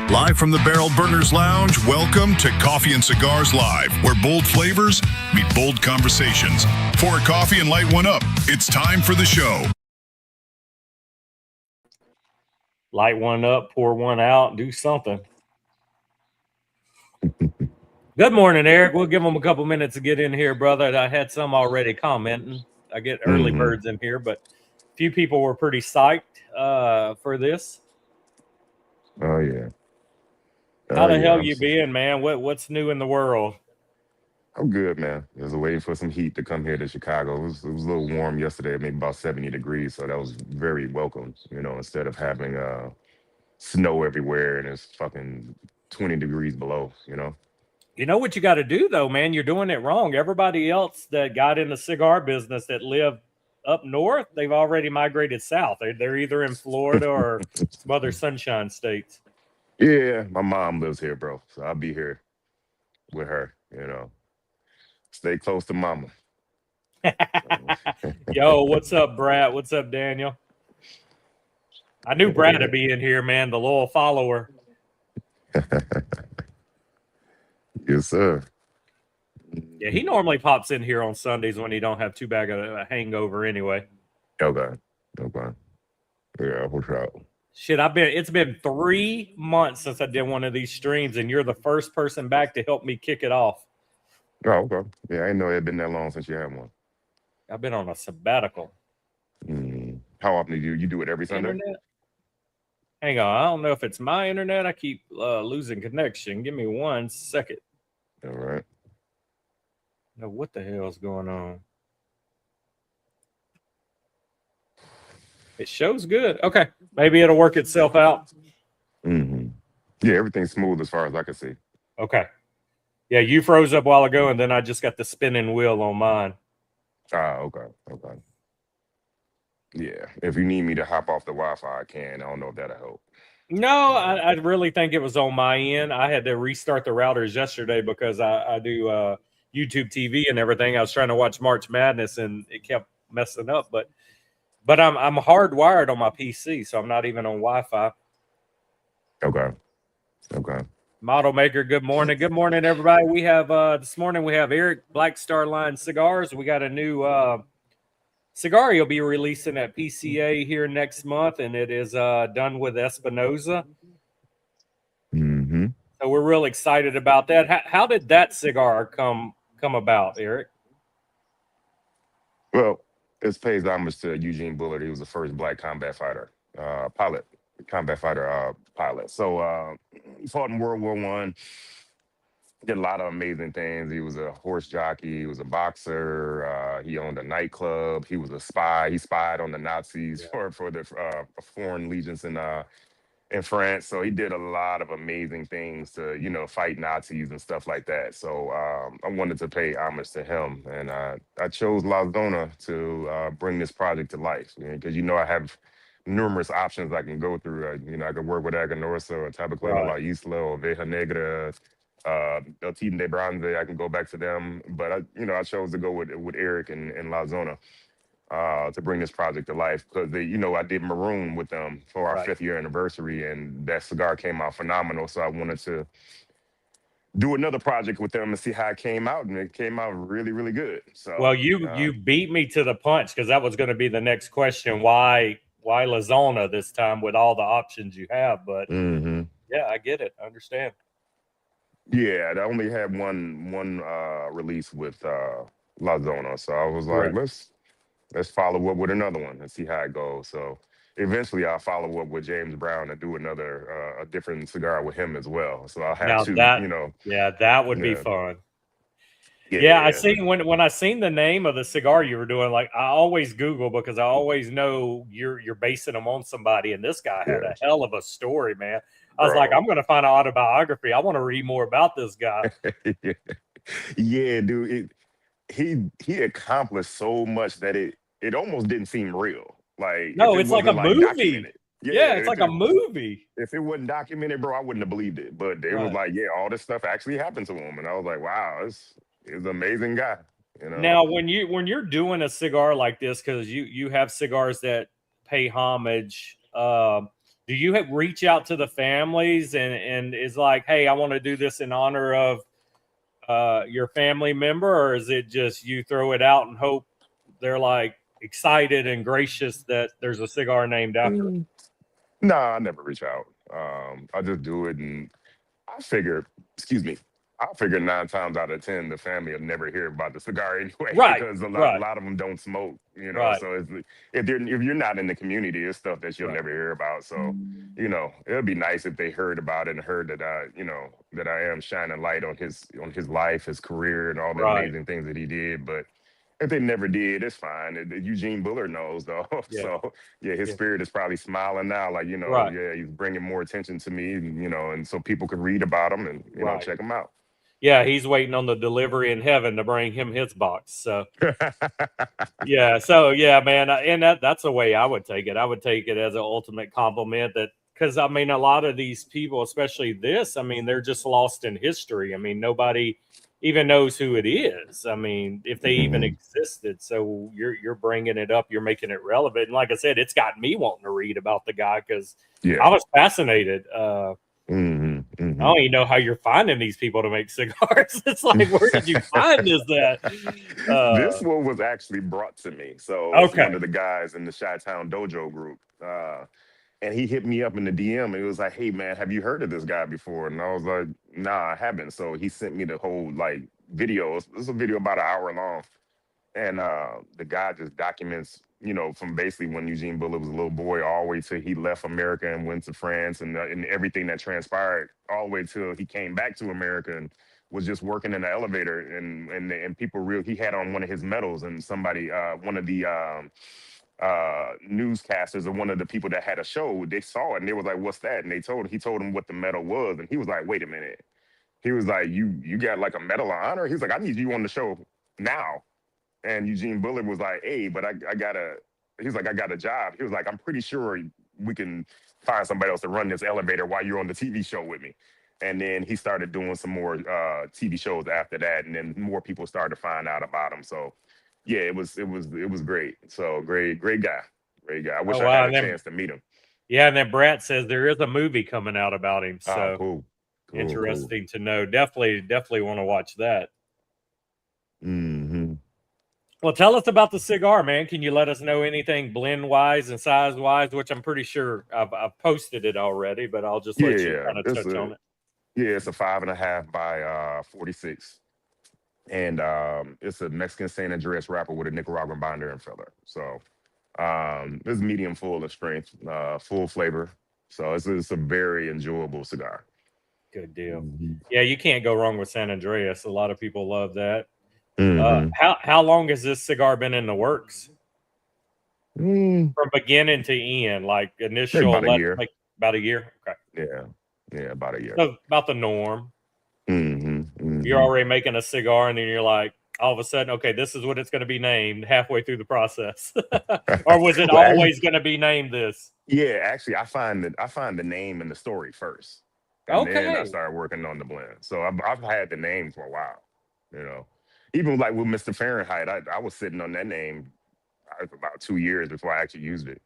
Live from the Barrel Burners Lounge, welcome to Coffee and Cigars Live, where bold flavors meet bold conversations. Pour a coffee and light one up. It's time for the show. Light one up, pour one out, do something. Good morning, Eric. We'll give them a couple minutes to get in here, brother. I had some already commenting. I get early birds in here, but a few people were pretty psyched for this. Oh, yeah. How the hell you been, man? What's new in the world? I'm good, man. I was waiting for some heat to come here to Chicago. It was a little warm yesterday, maybe about 70 degrees, so that was very welcome, instead of having snow everywhere and it's fucking 20 degrees below, You know what you got to do, though, man? You're doing it wrong. Everybody else that got in the cigar business that lived up north, they've already migrated south. They're either in Florida or some other sunshine states. Yeah, my mom lives here, bro, so I'll be here with her, Stay close to mama. Yo, what's up, Brad? What's up, Daniel? I knew Brad would be in here, man, the loyal follower. Yes, sir. Yeah, he normally pops in here on Sundays when he don't have too bad of a hangover anyway. Okay. Yeah, for sure. Shit, it's been 3 months since I did one of these streams, and you're the first person back to help me kick it off. Oh, okay. Yeah, I didn't know it had been that long since you had one. I've been on a sabbatical. How often do you do it every Sunday? Internet? Hang on, I don't know if it's my internet. I keep losing connection. Give me 1 second. All right. No, what the hell is going on? It shows good. Okay, maybe it'll work itself out. Yeah, everything's smooth as far as I can see. Okay. Yeah, you froze up a while ago, and then I just got the spinning wheel on mine. Okay. Yeah, if you need me to hop off the Wi-Fi, I can. I don't know if that'll help. No, I really think it was on my end. I had to restart the routers yesterday because I do YouTube TV and everything. I was trying to watch March Madness, and it kept messing up. But I'm hardwired on my PC, so I'm not even on Wi-Fi. Okay. Model Maker, good morning. Good morning, everybody. We have this morning we have Eric Black Star Line Cigars. We got a new cigar he'll be releasing at PCA here next month, and it is done with Espinosa. So we're real excited about that. How did that cigar come about, Eric? Well, this pays homage to Eugene Bullard. He was the first black combat fighter pilot. So he fought in World War I. Did a lot of amazing things. He was a horse jockey. He was a boxer. He owned a nightclub. He was a spy. He spied on the Nazis for the foreign legions in France. So he did a lot of amazing things to fight Nazis and stuff like that. So I wanted to pay homage to him, and I chose La Zona to bring this project to life because I have numerous options I can go through. I could work with Aganorsa or Tabaclera La Isla or Veja Negra, El Team de Bronze. I can go back to them, but I chose to go with Eric and La Zona to bring this project to life because I did Maroon with them for our 5th year anniversary, and that cigar came out phenomenal. So I wanted to do another project with them and see how it came out, and it came out really, really good. So well, you beat me to the punch because that was going to be the next question. Why La Zona this time with all the options you have? But yeah, I get it. I understand. Yeah, I only had one release with La Zona, so I was like, let's follow up with another one and see how it goes. So eventually, I'll follow up with James Brown and do another a different cigar with him as well. So I'll have two. Yeah, that would be fun. Yeah, I seen when I seen the name of the cigar you were doing, like I always Google because I always know you're basing them on somebody, and this guy had a hell of a story, man. I was like, I'm gonna find an autobiography. I want to read more about this guy. Yeah, dude. He accomplished so much that it almost didn't seem real. Like no, it's like a movie. Yeah, it's like a movie. If it wasn't documented, bro, I wouldn't have believed it. But it was like, all this stuff actually happened to him, and I was like, wow, he's an amazing guy. Now, when you're doing a cigar like this, because you have cigars that pay homage do you reach out to the families and is like, hey, I want to do this in honor of your family member, or is it just you throw it out and hope they're like excited and gracious that there's a cigar named after it? No, I never reach out. I just do it, and I figure, excuse me, I figure 9 times out of 10 the family will never hear about the cigar anyway, Right, because a right, lot of them don't smoke, you know. right, So it's, if you're not in the community, it's stuff that you'll right, never hear about. So, you know, it'd be nice if they heard about it and heard that that I am shining light on his life, his career, and all the right. amazing things that he did. But if they never did, it's fine. Eugene Bullard knows though. Yeah, So yeah, his yeah, spirit is probably smiling now, like, right, yeah, he's bringing more attention to me, and so people can read about him and right. check him out. Yeah, he's waiting on the delivery in heaven to bring him his box. So yeah, so yeah, man, and that's the way I would take it. I would take it as an ultimate compliment that, because I mean, a lot of these people, especially this, I mean, they're just lost in history. I mean, nobody even knows who it is. I mean, if they even Mhm. existed. So you're bringing it up, you're making it relevant. And like I said, it's got me wanting to read about the guy because I Yeah. was fascinated. Hmm. I don't even know how you're finding these people to make cigars. It's like, where did you find this at? This one was actually brought to me. So it's one Okay. of the guys in the Chi-Town Dojo group. And he hit me up in the DM and he was like, "Hey man, have you heard of this guy before?" And I was like, "Nah, I haven't." So he sent me the whole like video. It's a video about an hour long. And the guy just documents, from basically when Eugene Bullard was a little boy all the way till he left America and went to France, and everything that transpired all the way till he came back to America and was just working in the elevator, and people real he had on one of his medals, and somebody one of the newscasters or one of the people that had a show, they saw it and they was like, "What's that?" And he told him what the medal was, and he was like, "Wait a minute." He was like, "You got like a medal of honor?" He was like, "I need you on the show now." And Eugene Bullard was like, "Hey, but I gotta," he's like, "I got a job." He was like, "I'm pretty sure we can find somebody else to run this elevator while you're on the TV show with me." And then he started doing some more TV shows after that, and then more people started to find out about him. So yeah, it was great. So great guy, great guy. I wish Oh I had wow. a And then chance to meet him. yeah, and then Brad says there is a movie coming out about him. Ah, So cool, cool. interesting to know. Definitely want to watch that. Hmm. Well, tell us about the cigar, man. Can you let us know anything blend wise and size wise? Which I'm pretty sure I've posted it already, but I'll just Yeah, let you yeah. kind of It's touch a on it. yeah, it's a 5.5 by 46. And it's a Mexican San Andreas wrapper with a Nicaraguan binder and filler. So it's medium full of strength, full flavor. So it's a very enjoyable cigar. Good deal. Hmm. Yeah, you can't go wrong with San Andreas. A lot of people love that. Hmm. How long has this cigar been in the works? Mm, From beginning to end, like maybe initial, about a let's year. like about a year. Okay, Yeah, yeah, about a year. so about the norm. Hmm. You're Hmm. already making a cigar, and then you're like, all of a sudden, okay, this is what it's going to be named halfway through the process, or was it Well, actually, always going to be named this? yeah, actually, I find the name and the story first, and then I Okay, started working on the blend. So I've had the name for a while, you know. Even like with Mr. Fahrenheit, I was sitting on that name for about 2 years before I actually used it.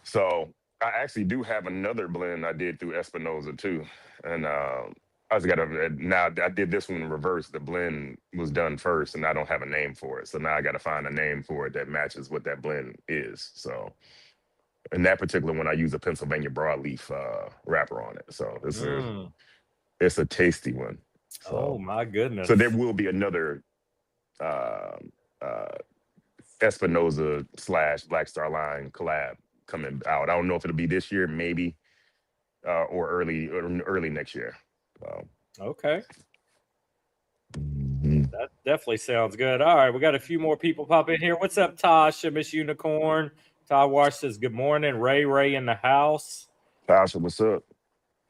So I actually do have another blend I did through Espinosa too, and I just got to now I did this one in reverse. The blend was done first, and I don't have a name for it. So now I got to find a name for it that matches what that blend is. So in that particular one, I use a Pennsylvania broadleaf wrapper on it. So mm. it's a tasty one. Oh So my so there goodness. will be another uh, uh, Espinosa / Black Star Line collab coming out. I don't know if it'll be this year, maybe, or early next year. So, Okay, mhm. that definitely sounds good. All right, we got a few more people pop in here. What's up, Tasha, Miss Unicorn? Todd Wash says good morning. Ray in the house. Tasha, what's up?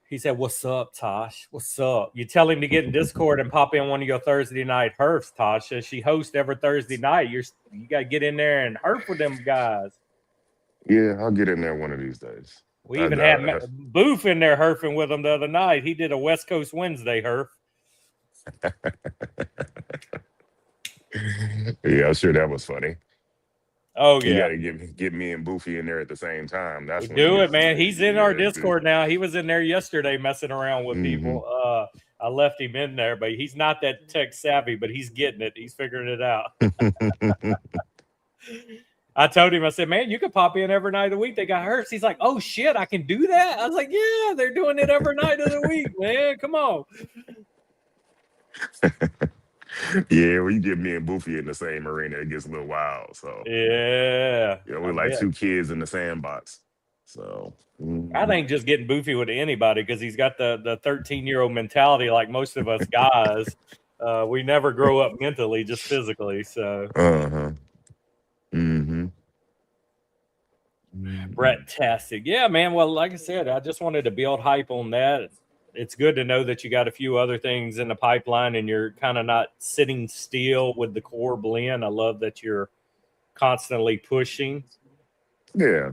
He said, "What's up, Tosh? What's up?" You tell him to get in Discord and pop in one of your Thursday night herfs, Tasha. She hosts every Thursday night. You got to get in there and herf with them guys. Yeah, I'll get in there one of these days. We I, even had I, Booth in there herfing with him the other night. He did a West Coast Wednesday herf. yeah, I'm sure that was funny. Oh You got yeah. to get me and Boofy in there at the same time. That's when Do you it, man. He's in our yeah. Discord now. He was in there yesterday messing around with Mm-hmm. people. I left him in there, but he's not that tech savvy, but he's getting it. He's figuring it out. I told him, I said, man, you could pop in every night of the week. They got hurt. He's like, oh shit, I can do that. I was like, yeah, they're doing it every night of the week, man. Come on. Yeah, when you get me and Boofy in the same arena, it gets a little wild. So Yeah. we're like two kids in the sandbox. So I think just getting Boofy with anybody because he's got the 13-year-old mentality like most of us guys. We never grow up mentally, just physically. So Brett-tastic. Yeah, man. Well, like I said, I just wanted to build hype on that. It's good to know that you got a few other things in the pipeline and you're kind of not sitting still with the core blend. I love that you're constantly pushing. Yeah.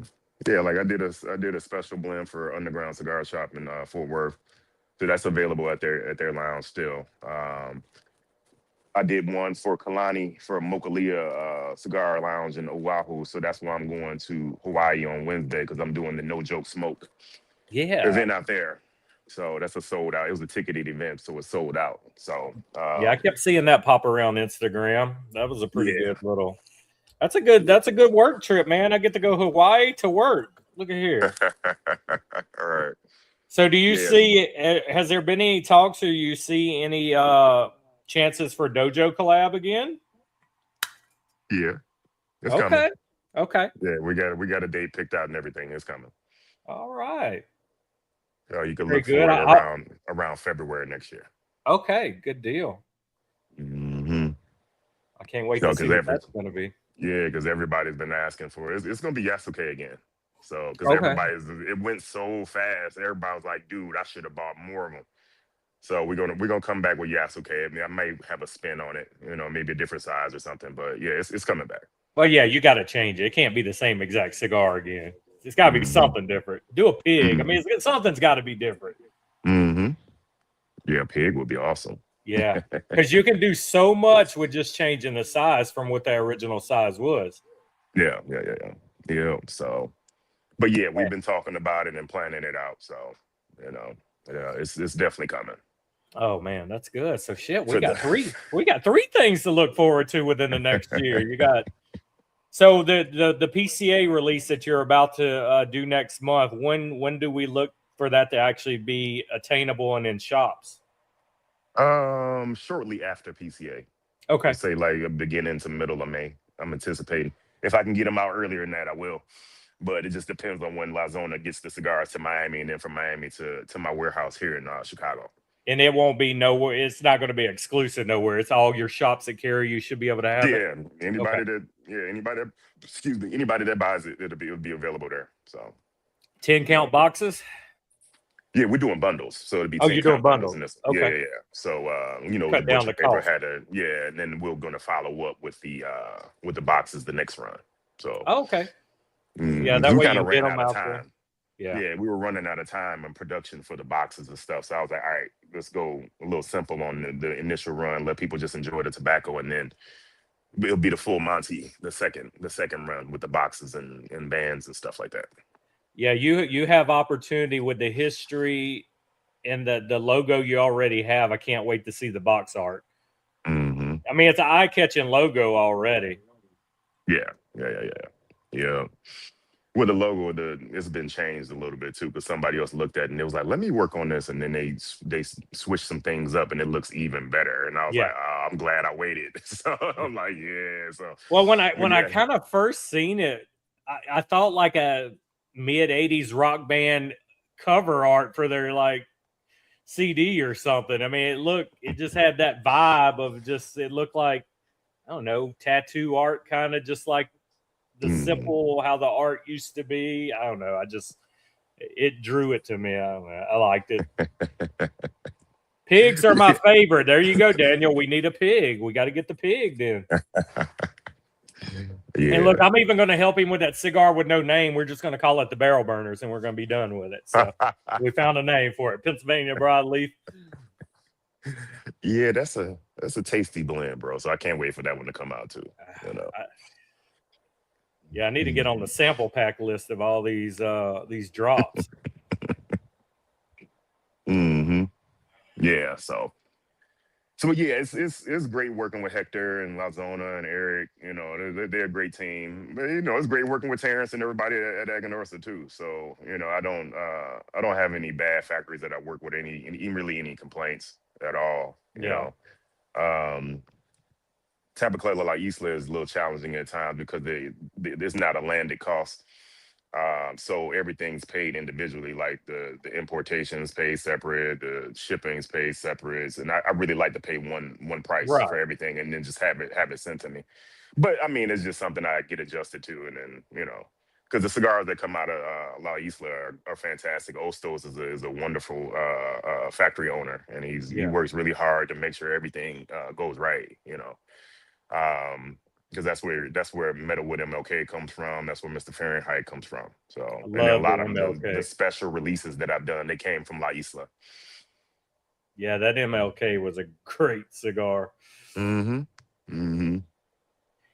Like I did a special blend for Underground Cigar Shop in Fort Worth. So that's available at their lounge still. I did one for Kalani for Mokalia Cigar Lounge in Oahu. So that's why I'm going to Hawaii on Wednesday because I'm doing the No Joke Smoke event out there. So that's a sold out. It was a ticketed event, so it's sold out. So yeah, I kept seeing that pop around Instagram. That was a pretty good little. That's a good work trip, man. I get to go Hawaii to work. Look at here. All right. So do you see? Has there been any talks, or you see any chances for Dojo collab again? Yeah, it's coming. Okay. Yeah, we got a date picked out and everything. It's coming. All right. You can look for it around February next year. Okay, good deal. Mm-hmm. I can't wait to see what that's going to be. Yeah, because everybody's been asking for it. It's going to be Yasuke again. So, because it went so fast, everybody was like, "Dude, I should have bought more of them." So we're gonna come back with Yasuke. I mean, I may have a spin on it, maybe a different size or something. But yeah, it's coming back. Well, yeah, you got to change it. It can't be the same exact cigar again. It's got to be something different. Do a pig. I mean, something's got to be different. Yeah, pig would be awesome. Yeah, because you can do so much with just changing the size from what the original size was. Yeah. So, but yeah, we've been talking about it and planning it out. So, it's definitely coming. Oh man, that's good. So shit, we got three things to look forward to within the next year. You got so the PCA release that you're about to do next month. When do we look for that to actually be attainable and in shops? Shortly after PCA. Okay. Let's say like beginning to middle of May. I'm anticipating. If I can get them out earlier than that, I will. But it just depends on when La Zona gets the cigars to Miami and then from Miami to my warehouse here in Chicago. And it won't be nowhere. It's not going to be exclusive nowhere. It's all your shops that carry. You should be able to have it. Anybody that buys it, it'll be available there. So 10 count boxes. Yeah, we're doing bundles, so it'll be. You're doing bundles in this. Okay. Yeah. So cut down the cost. And then we're going to follow up with the boxes the next run. So okay. Yeah, that way you get them out there. Yeah, we were running out of time in production for the boxes and stuff. So I was like, all right, let's go a little simple on the initial run. Let people just enjoy the tobacco, and then it'll be the full Monty, the second run with the boxes and bands and stuff like that. Yeah, you have opportunity with the history and the logo you already have. I can't wait to see the box art. I mean, it's an eye-catching logo already. Yeah. With the logo, it's been changed a little bit too, because somebody else looked at it and it was like, let me work on this. And then they switched some things up and it looks even better. And I was like, oh, I'm glad I waited. So I'm like, yeah. So well, when I kind of first seen it, I thought like a mid-'80s rock band cover art for their like CD or something. I mean, it just had that vibe of it looked like, I don't know, tattoo art, kind of just like the simple how the art used to be. I don't know. It drew it to me. I don't know. I liked it. Pigs are my favorite. There you go, Daniel. We need a pig. We got to get the pig then. Yeah. And look, I'm even going to help him with that cigar with no name. We're just going to call it the Barrel Burners, and we're going to be done with it. So we found a name for it. Pennsylvania Broadleaf. Yeah, that's a tasty blend, bro. So I can't wait for that one to come out too. Yeah, I need to get on the sample pack list of all these drops. Mm-hmm. Yeah, so yeah, it's great working with Hector and Lazona and Eric. You know, they're a great team. But, you know, it's great working with Terrence and everybody at Aganorsa too. So, you know, I don't have any bad factories that I work with, really any complaints at all. You Yeah. know. Tabacalera La Isla is a little challenging at times because there's not a landed cost. So everything's paid individually, like the importations paid separate, the shipping's paid separate, and I really like to pay one price for Right. everything, and then just have it sent to me. But I mean, it's just something I get adjusted to, and then you know, because the cigars that come out of La Isla are fantastic. Ostos is a wonderful factory owner, and he Yeah. works really hard to make sure everything goes right. You know, because that's where Metalwood MLK comes from. That's where Mr. Fahrenheit comes from. So, I and then a love the lot of the MLK. special releases that I've done, they came from La Isla. Yeah, that MLK was a great cigar. Mm-hmm. Mm-hmm.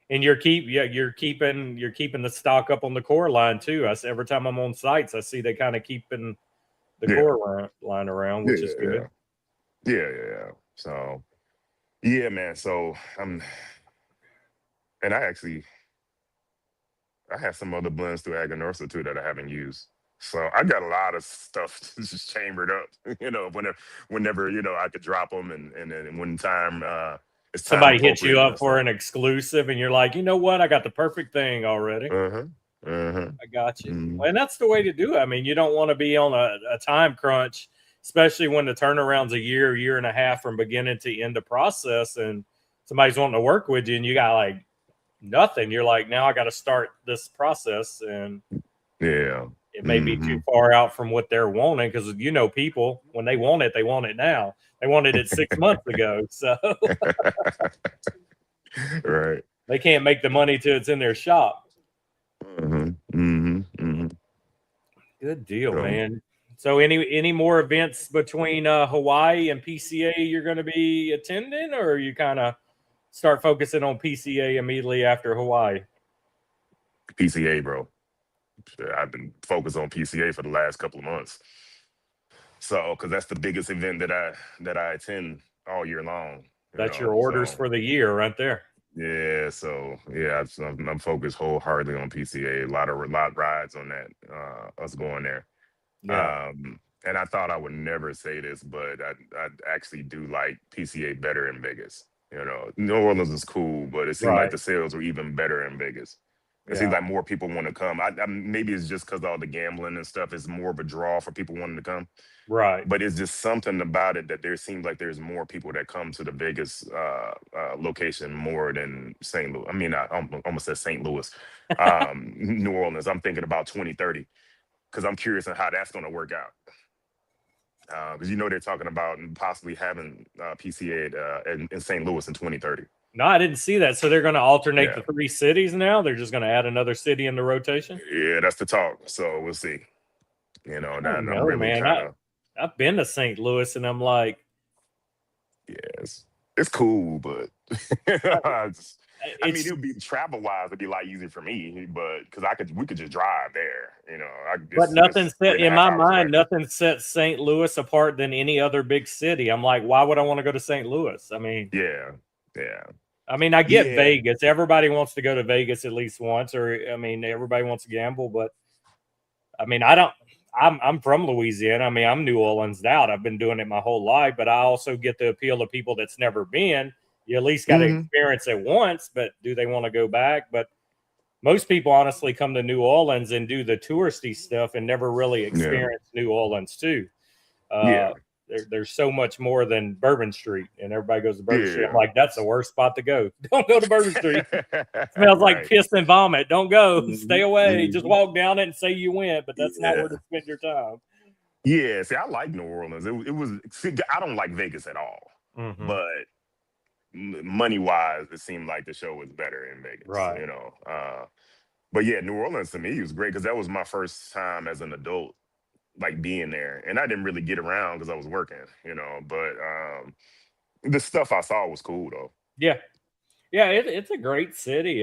And you're keeping the stock up on the core line too. Every time I'm on sites, I see they kind of keeping the Yeah. core line around, which is good. Yeah. So, yeah, man. So and I have some other blends through Aganorsa too that I haven't used. So I got a lot of stuff just chambered up, you know, whenever you know I could drop them, and then when it's time Somebody hits you appropriate up and for stuff. an exclusive, and you're like, you know what? I got the perfect thing already. Uh-huh. Uh-huh. I got you. Mm-hmm. And that's the way to do it. I mean, you don't want to be on a time crunch, especially when the turnaround's a year and a half from beginning to end of process, and somebody's wanting to work with you, and you got like nothing. You're like, now I got to start this process, and Yeah. it may be too far out from what they're wanting, because you know, people when they want it now. They wanted it 6 months ago, so Right. they can't make the money till it's in their shop. Mm-hmm. Mm-hmm. Mm-hmm. Good deal, So, man. So any more events between Hawaii and PCA you're going to be attending, or you kind of start focusing on PCA immediately after Hawaii? PCA, bro. I've been focused on PCA for the last couple of months. So, because that's the biggest event that I attend all year long. You That's know, your orders so for the year right there. yeah, so yeah, I'm focused wholeheartedly on PCA. A lot rides on that. Us going there. Yeah. And I thought I would never say this, but I actually do like PCA better in Vegas. You know, New Orleans is cool, but it seemed like Right. the sales were even better in Vegas. It seems Yeah. like more people want to come. Maybe it's just because all the gambling and stuff is more of a draw for people wanting to come. Right. But it's just something about it that there seems like there's more people that come to the Vegas location more than St. Louis. I mean, I almost said St. Louis, New Orleans. I'm thinking about 2030 because I'm curious on how that's going to work out. Because you know they're talking about possibly having PCA in St. Louis in 2030. No, I didn't see that. So they're going to alternate Yeah. the 3 cities now. They're just going to add another city in the rotation. Yeah, that's the talk. So we'll see. You know, and I'm No, really man. kind of. I've been to St. Louis, and I'm like, Yes, it's cool, but I mean, it's it would be travel wise, it'd be a lot easier for me, but because we could just drive there, you know. but nothing It's set in 3.5 my hours away. mind. Nothing sets St. Louis apart than any other big city. I'm like, why would I want to go to St. Louis? I mean, Yeah. I get Yeah. Vegas. Everybody wants to go to Vegas at least once, or I mean, everybody wants to gamble. But I mean, I don't. I'm from Louisiana. I mean, I'm New Orleans out. I've been doing it my whole life, but I also get the appeal of people that's never been. You at least got to experience it once, but do they want to go back? But most people honestly come to New Orleans and do the touristy stuff and never really experience New Orleans too. There's so much more than Bourbon Street, and everybody goes to Bourbon Street. I'm like, that's the worst spot to go. Don't go to Bourbon Street. Smells like piss and vomit. Don't go. Stay away. Just walk down it and say you went, but that's not where to spend your time. Yeah, see, I like New Orleans. It was. See, I don't like Vegas at all, but money wise, it seemed like the show was better in Vegas. Right. You know. But yeah, New Orleans to me was great because that was my first time as an adult, like being there, and I didn't really get around because I was working, you know. But the stuff I saw was cool though. Yeah, it's a great city.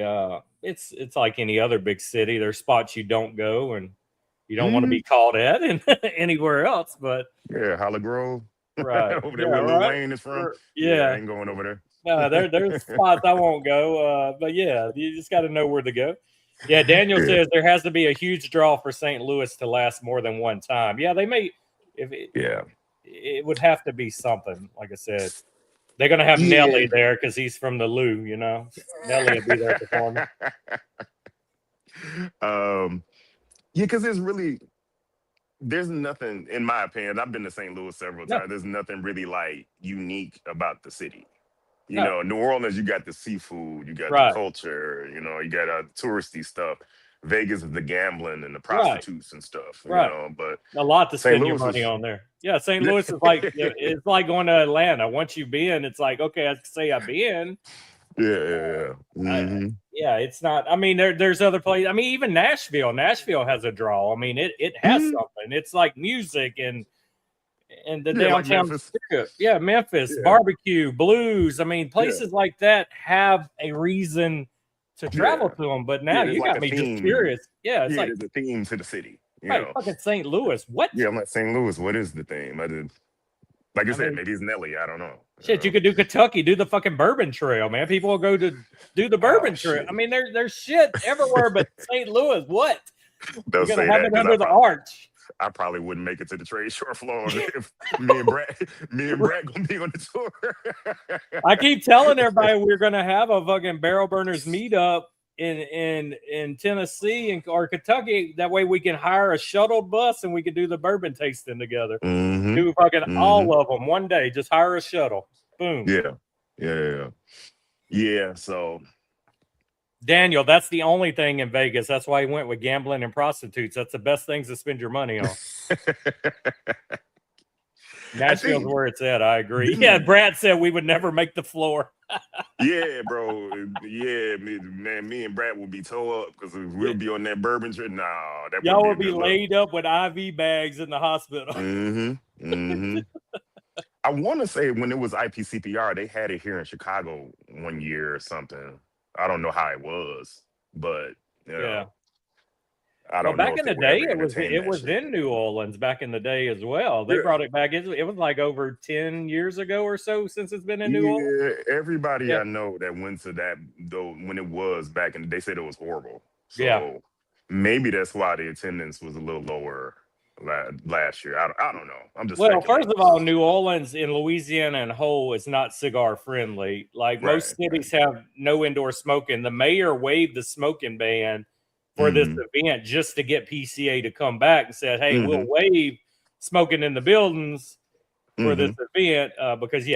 it's like any other big city. There's spots you don't go, and you don't want to be called at and anywhere else. But Holly Grove, right over there where Lil Wayne is from. I ain't going over there. No, there's spots I won't go. But yeah, you just got to know where to go. Yeah, Daniel says there has to be a huge draw for St. Louis to last more than one time. Yeah, they may. It would have to be something. Like I said, they're gonna have Nelly there because he's from the Lou. You know, Nelly will be there performing. Because there's nothing, in my opinion. I've been to St. Louis several times. There's nothing really like unique about the city. You know, New Orleans, you got the seafood, you got the culture, you know, you got touristy stuff. Vegas is the gambling and the prostitutes and stuff, you know, but a lot to spend your money on there. Yeah, St. Louis is like, it's like going to Atlanta. Once you've been, it's like, okay, I say I've been. It's not, I mean, there's other places. I mean, even Nashville has a draw. I mean, it has something. It's like music and the downtown strip. Memphis, barbecue, blues. I mean, places like that have a reason to travel to them. But now you got me just curious. Yeah, it's like there's a theme to the city. You right, know? fucking St. Louis. What? Yeah, I'm like St. Louis. What is the theme? Like I said, maybe it's Nelly. I don't know. Shit, you could do Kentucky, do the fucking Bourbon Trail, man. People will go to do the Bourbon Trail. I mean, there's shit everywhere, but St. Louis. What? They'll You're gonna have it under the arch. I probably wouldn't make it to the trade show floor if me and Brad gonna be on the tour. I keep telling everybody we're gonna have a fucking Barrel Burners meetup in Tennessee or Kentucky. That way we can hire a shuttle bus and we can do the bourbon tasting together. Do fucking all of them one day. Just hire a shuttle. Boom. Yeah. So Daniel, that's the only thing in Vegas. That's why he went with gambling and prostitutes. That's the best things to spend your money on. Nashville's where it's at. I agree. Yeah, Brad said we would never make the floor. Yeah, bro. Yeah, me and Brad will be towed up because we'll be on that bourbon trip. No, y'all will be laid up with IV bags in the hospital. I want to say when it was IPCPR, they had it here in Chicago one year or something. I don't know how it was, but I don't know. Back in the day, it was in New Orleans back in the day as well. They brought it back. It was like over 10 years ago or so since it's been in New Orleans. Everybody I know that went to that though when it was back in, they said it was horrible. So maybe that's why the attendance was a little lower last year. I don't know. I'm just first of all, New Orleans in Louisiana and whole is not cigar friendly. Like most cities have no indoor smoking. The mayor waived the smoking ban for this event just to get PCA to come back and said, hey, we'll waive smoking in the buildings for this event because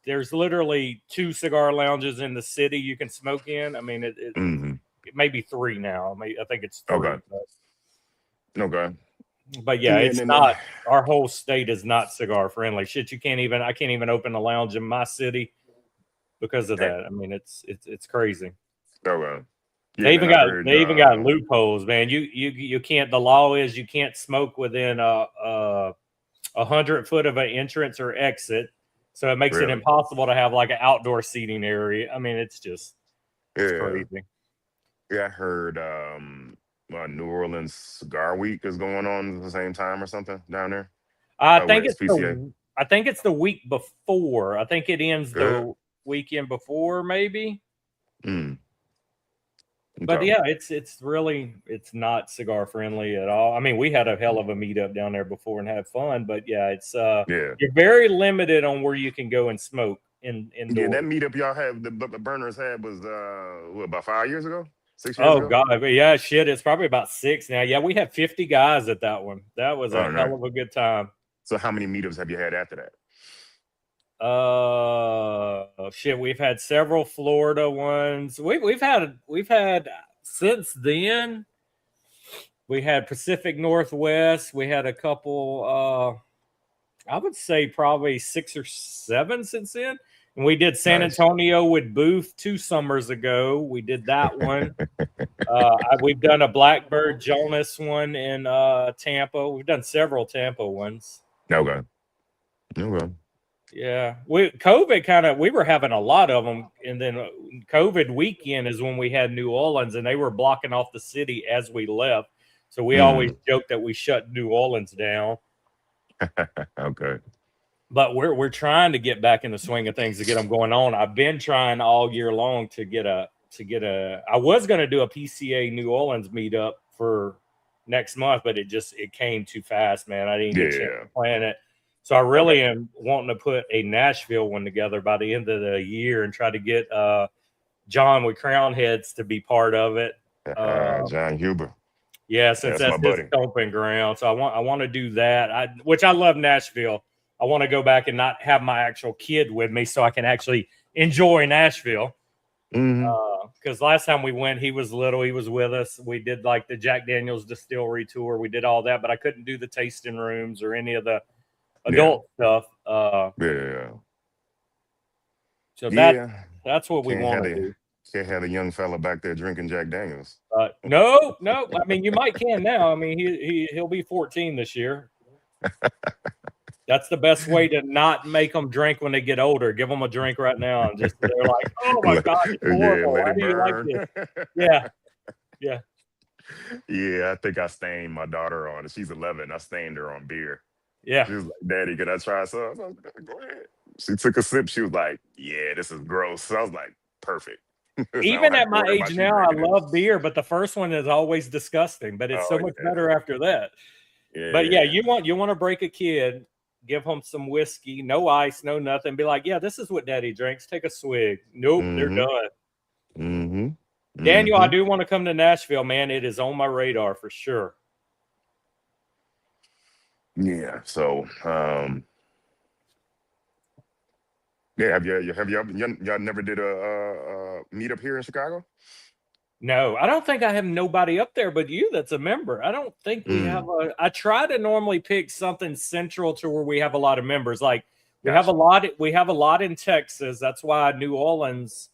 there's literally 2 cigar lounges in the city you can smoke in. I mean, it may be 3 now. I think it's 3. Okay. But it's not. Our whole state is not cigar friendly. Shit, I can't even open a lounge in my city because of that. I mean, it's crazy. Okay. They even got loopholes, man. You can't. The law is you can't smoke within 100 foot of an entrance or exit. So it makes it impossible to have like an outdoor seating area. I mean, it's just crazy. Yeah, I heard New Orleans Cigar Week is going on at the same time or something down there. I think it's the week before. I think it ends the weekend before, maybe. But it's not cigar friendly at all. I mean, we had a hell of a meetup down there before and had fun, but it's you're very limited on where you can go and smoke in. That meetup y'all have the burners had was about 5 years ago? 6 years ago? Oh god, yeah, shit. It's probably about 6 now. Yeah, we had 50 guys at that one. That was a hell of a good time. So how many meetups have you had after that? We've had several Florida ones. We've had since then. We had Pacific Northwest. We had a couple. I would say probably 6 or 7 since then. And we did San Antonio with Booth 2 summers ago. We did that one. We've done a Blackbird Jonas one in Tampa. We've done several Tampa ones. Okay. Yeah, we were having a lot of them, and then COVID weekend is when we had New Orleans, and they were blocking off the city as we left. So we always joke that we shut New Orleans down. Okay. But we're trying to get back in the swing of things to get them going on. I've been trying all year long to get a. I was going to do a PCA New Orleans meetup for next month, but it came too fast, man. I didn't get a chance to plan it. So I really am wanting to put a Nashville one together by the end of the year and try to get John with Crown Heads to be part of it. John Huber. Yeah, since that's his stomping ground. So I want to do that. Which I love Nashville. I want to go back and not have my actual kid with me so I can actually enjoy Nashville. Because last time we went, he was little. He was with us. We did like the Jack Daniel's distillery tour. We did all that, but I couldn't do the tasting rooms or any of the adult stuff. So that's what we want to do. Can't have a young fella back there drinking Jack Daniels. No. I mean, you might can now. I mean, he'll be 14 this year. That's the best way to not make them drink when they get older. Give them a drink right now, and just they're like, "Oh my God, it's horrible! Why do you like this?" Yeah. Yeah, I think I stained my daughter on it. She's 11. I stained her on beer. Yeah. She was like, "Daddy, could I try some?" I was like, "Go ahead." She took a sip. She was like, "Yeah, this is gross." So I was like, "Perfect." Even at my age now, I love beer, but the first one is always disgusting. But it's so much better after that. Yeah. But yeah, you want to break a kid, give them some whiskey, no ice, no nothing. Be like, yeah, this is what Daddy drinks. Take a swig. Nope, they're done. Daniel, I do want to come to Nashville, man. It is on my radar for sure. Yeah. So, yeah. Have y'all never did a meetup here in Chicago? No, I don't think I have nobody up there but you that's a member. I don't think we have I try to normally pick something central to where we have a lot of members. Like we have a lot in Texas. That's why New Orleans,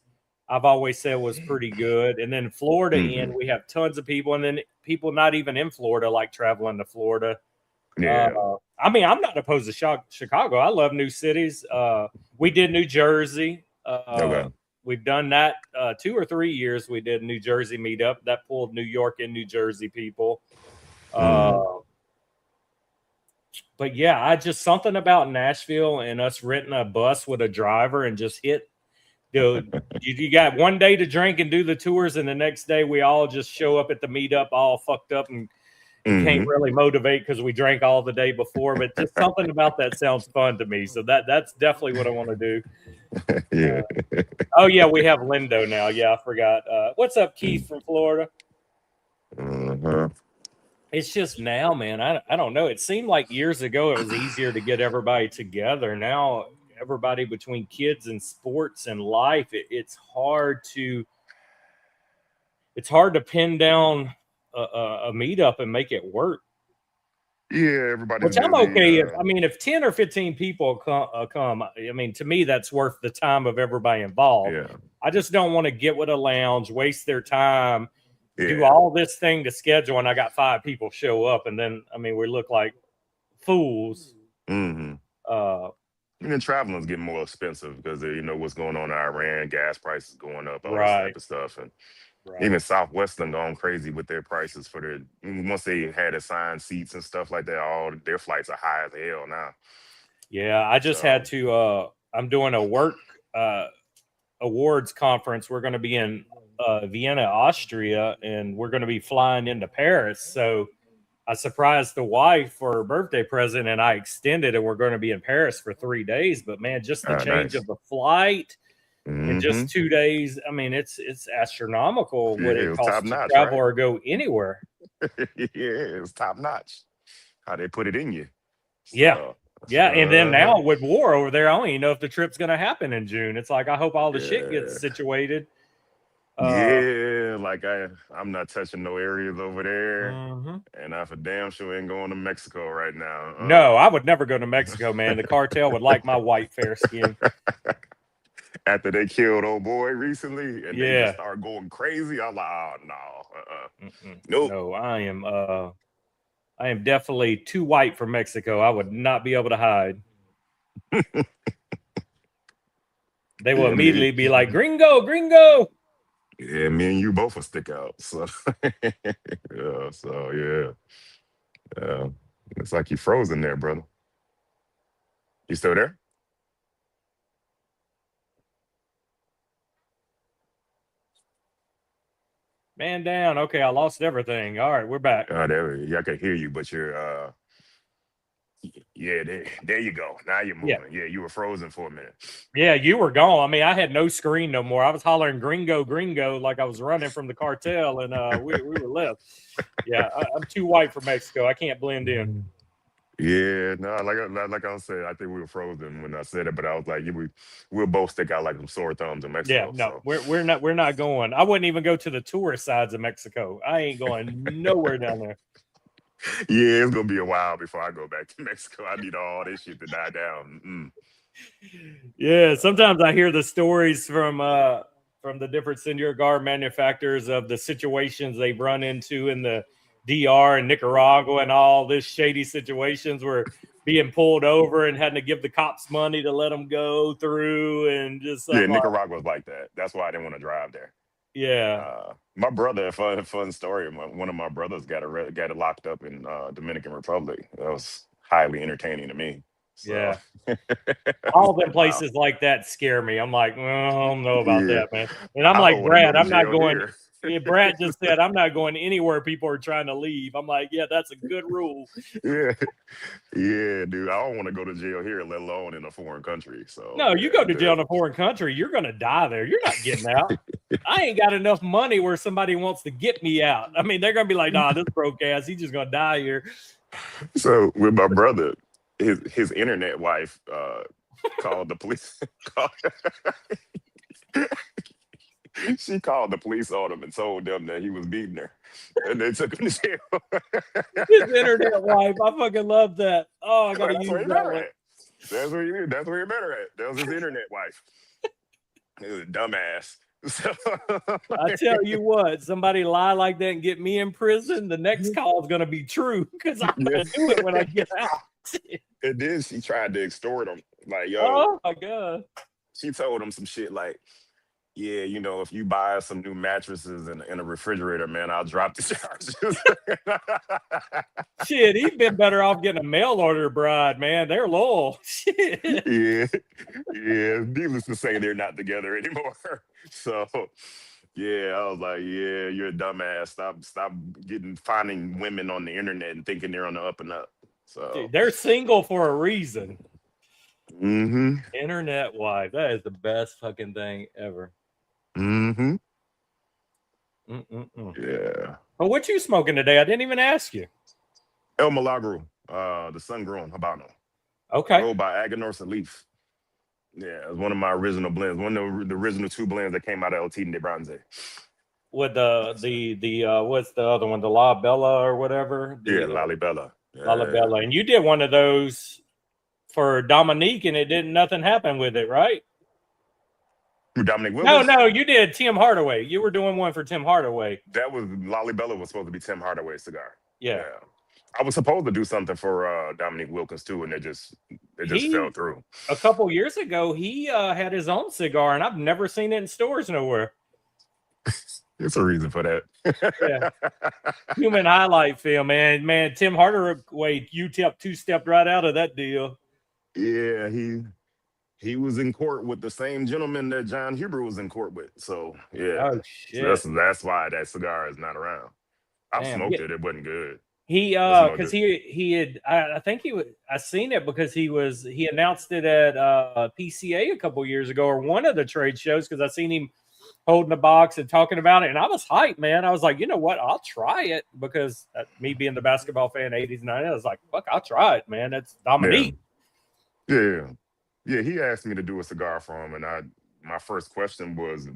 I've always said, was pretty good. And then Florida we have tons of people, and then people not even in Florida like traveling to Florida. Yeah. I mean, I'm not opposed to Chicago. I love new cities. We did New Jersey. Okay. We've done that 2 or 3 years. We did New Jersey meetup that pulled New York and New Jersey people. But yeah, I just something about Nashville and us renting a bus with a driver and just hit. Dude, you got one day to drink and do the tours, and the next day we all just show up at the meetup all fucked up and can't really motivate because we drank all the day before. But just something about that sounds fun to me. So that's definitely what I want to do. Yeah. Oh yeah, we have Lindo now. Yeah, I forgot. What's up, Keith from Florida? It's just now, man. I don't know. It seemed like years ago it was easier to get everybody together. Now everybody between kids and sports and life, it's hard to pin down a meetup and make it work. Yeah, everybody. Which I'm okay if. I mean, if 10 or 15 people come, I mean, to me, that's worth the time of everybody involved. Yeah. I just don't want to get with a lounge, waste their time, do all this thing to schedule, and I got 5 people show up, and then I mean, we look like fools. And then traveling's getting more expensive because you know what's going on in Iran, gas prices going up, all this type of stuff, and. Right. Even Southwestern gone crazy with their prices for their once they had assigned seats and stuff like that. All their flights are high as hell now. Yeah, I just had to. I'm doing a work awards conference. We're going to be in Vienna, Austria, and we're going to be flying into Paris. So I surprised the wife for her birthday present, and I extended, and we're going to be in Paris for 3 days. But man, just the change of the flight. In just 2 days, I mean, it's astronomical what it costs to travel or go anywhere. Yeah, it's top notch. How they put it in you. Yeah. And then now with war over there, I don't even know if the trip's going to happen in June. It's like I hope all the shit gets situated. Like I'm not touching no areas over there, and I for damn sure ain't going to Mexico right now. No, I would never go to Mexico, man. The cartel would like my white fair skin. After they killed old boy recently, and they just start going crazy, I'm like, oh no, nope. No, I am definitely too white for Mexico. I would not be able to hide. They will immediately be like, "Gringo, gringo." Yeah, me and you both will stick out. So yeah, yeah. It's like you frozen there, brother. You still there? Man down. Okay, I lost everything. All right, we're back. I can hear you, but you're yeah, there you go. Now you're moving. Yeah, you were frozen for a minute. Yeah, you were gone. I mean, I had no screen no more. I was hollering "gringo, gringo" like I was running from the cartel, and we were left. Yeah, I'm too white for Mexico. I can't blend in. Yeah, no, like I said, I think we were frozen when I said it, but I was like, we'll both stick out like some sore thumbs in Mexico. Yeah, no, so. we're not going. I wouldn't even go to the tourist sides of Mexico. I ain't going nowhere down there. Yeah, it's gonna be a while before I go back to Mexico. I need all this shit to die down. Yeah, sometimes I hear the stories from the different cigar manufacturers of the situations they've run into in the DR and Nicaragua and all this shady situations where being pulled over and having to give the cops money to let them go through and just Nicaragua was like that. That's why I didn't want to drive there. Yeah. My brother, fun story. One of my brothers got locked up in Dominican Republic. That was highly entertaining to me. So. Yeah. All them places like that scare me. I'm like, well, I don't know about that, man. And I'm like, Brad, I'm not going. Yeah, Brad just said I'm not going anywhere people are trying to leave. I'm like, yeah, that's a good rule. Yeah, dude. I don't want to go to jail here, let alone in a foreign country. So no, you go to jail in a foreign country, you're gonna die there. You're not getting out. I ain't got enough money where somebody wants to get me out. I mean, they're gonna be like, nah, this broke ass, he's just gonna die here. So with my brother, his internet wife called the police. She called the police on him and told them that he was beating her, and they took him to jail. His internet wife, I fucking love that. Oh, I gotta use that one. That's where you met her at. That was his internet wife. He was a dumbass. So, I tell you what, somebody lie like that and get me in prison, the next call is gonna be true because I'm gonna do it when I get out. And then she tried to extort him, like, yo. Oh my god. She told him some shit like, yeah, you know, if you buy some new mattresses and a refrigerator, man, I'll drop the charges. Shit, he's been better off getting a mail order bride, man. They're loyal. Shit. Yeah. Needless to say, they're not together anymore. So, yeah, I was like, yeah, you're a dumbass. Stop finding women on the internet and thinking they're on the up and up. So dude, they're single for a reason. Mm-hmm. Internet wife. That is the best fucking thing ever. Mm-hmm. Yeah. But what you smoking today? I didn't even ask you. El Milagro, the sun-grown Habano. Okay. Rolled by Aganorsa Leaf. Yeah, it was one of my original blends. One of the original two blends that came out of El Tiden de Bronze. With the what's the other one? The La Bella or whatever? Lalibela. Lalibela. And you did one of those for Dominique, and nothing happened with it, right? Dominic Willis? No, you did Tim Hardaway. You were doing one for Tim Hardaway. That was Lalibela was supposed to be Tim Hardaway's cigar. Yeah. I was supposed to do something for Dominique Wilkins too, and it just fell through. A couple years ago, he had his own cigar, and I've never seen it in stores nowhere. There's a reason for that. Yeah. Human highlight film, man. Man, Tim Hardaway, you two-stepped right out of that deal. Yeah, he was in court with the same gentleman that John Huber was in court with. So yeah, oh shit, so that's why that cigar is not around. I smoked it; it wasn't good. He because he had I think I seen it because he announced it at PCA a couple years ago or one of the trade shows because I seen him holding the box and talking about it, and I was hyped, man. I was like, you know what, I'll try it because me being the basketball fan 80s and 90s, I was like, fuck, I'll try it, man. That's Dominique. Yeah. He asked me to do a cigar for him, and my first question was,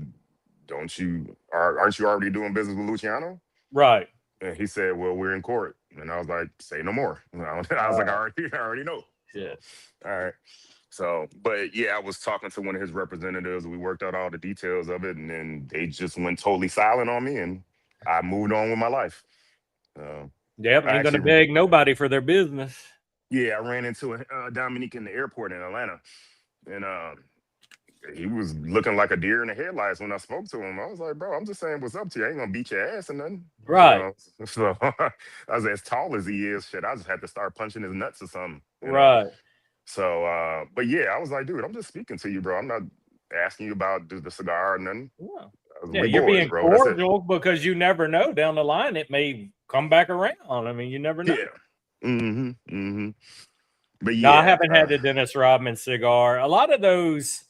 aren't you already doing business with Luciano? Right. And he said, well, we're in court. And I was like, say no more. I was like, I already know. Yeah. All right. So, but yeah, I was talking to one of his representatives. We worked out all the details of it, and then they just went totally silent on me, and I moved on with my life. Yep, ain't gonna beg nobody for their business. Yeah, I ran into Dominique in the airport in Atlanta, and he was looking like a deer in the headlights when I spoke to him. I was like, bro, I'm just saying what's up to you. I ain't gonna beat your ass or nothing. Right. So I was as tall as he is, shit. I just had to start punching his nuts or something. Right. So but yeah, I was like, dude, I'm just speaking to you, bro. I'm not asking you about the cigar or nothing. Yeah. We You're boys, being bro. That's it. cordial because you never know down the line it may come back around. I mean, you never know. Yeah. But No, I yeah, haven't had the Dennis Rodman cigar. A lot of those,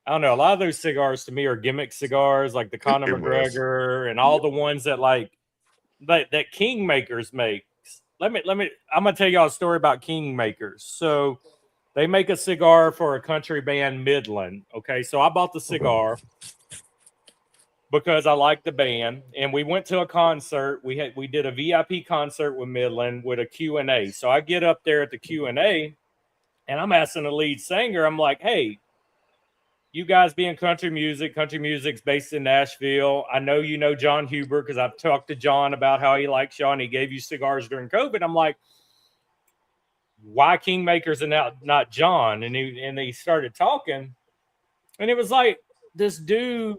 I don't know, a lot of those cigars to me are gimmick cigars, like the Conor it was. McGregor and all the ones that that Kingmakers makes. I'm gonna tell y'all a story about Kingmakers. So they make a cigar for a country band, Midland. Okay, so I bought the cigar because I like the band, and we went to a concert. We did a VIP concert with Midland with a Q&A. So I get up there at the Q&A, and I'm asking the lead singer, I'm like, hey, you guys being country music's based in Nashville. I know you know John Huber because I've talked to John about how he likes y'all and he gave you cigars during COVID. I'm like, why Kingmakers and not John? And he started talking, and it was like this dude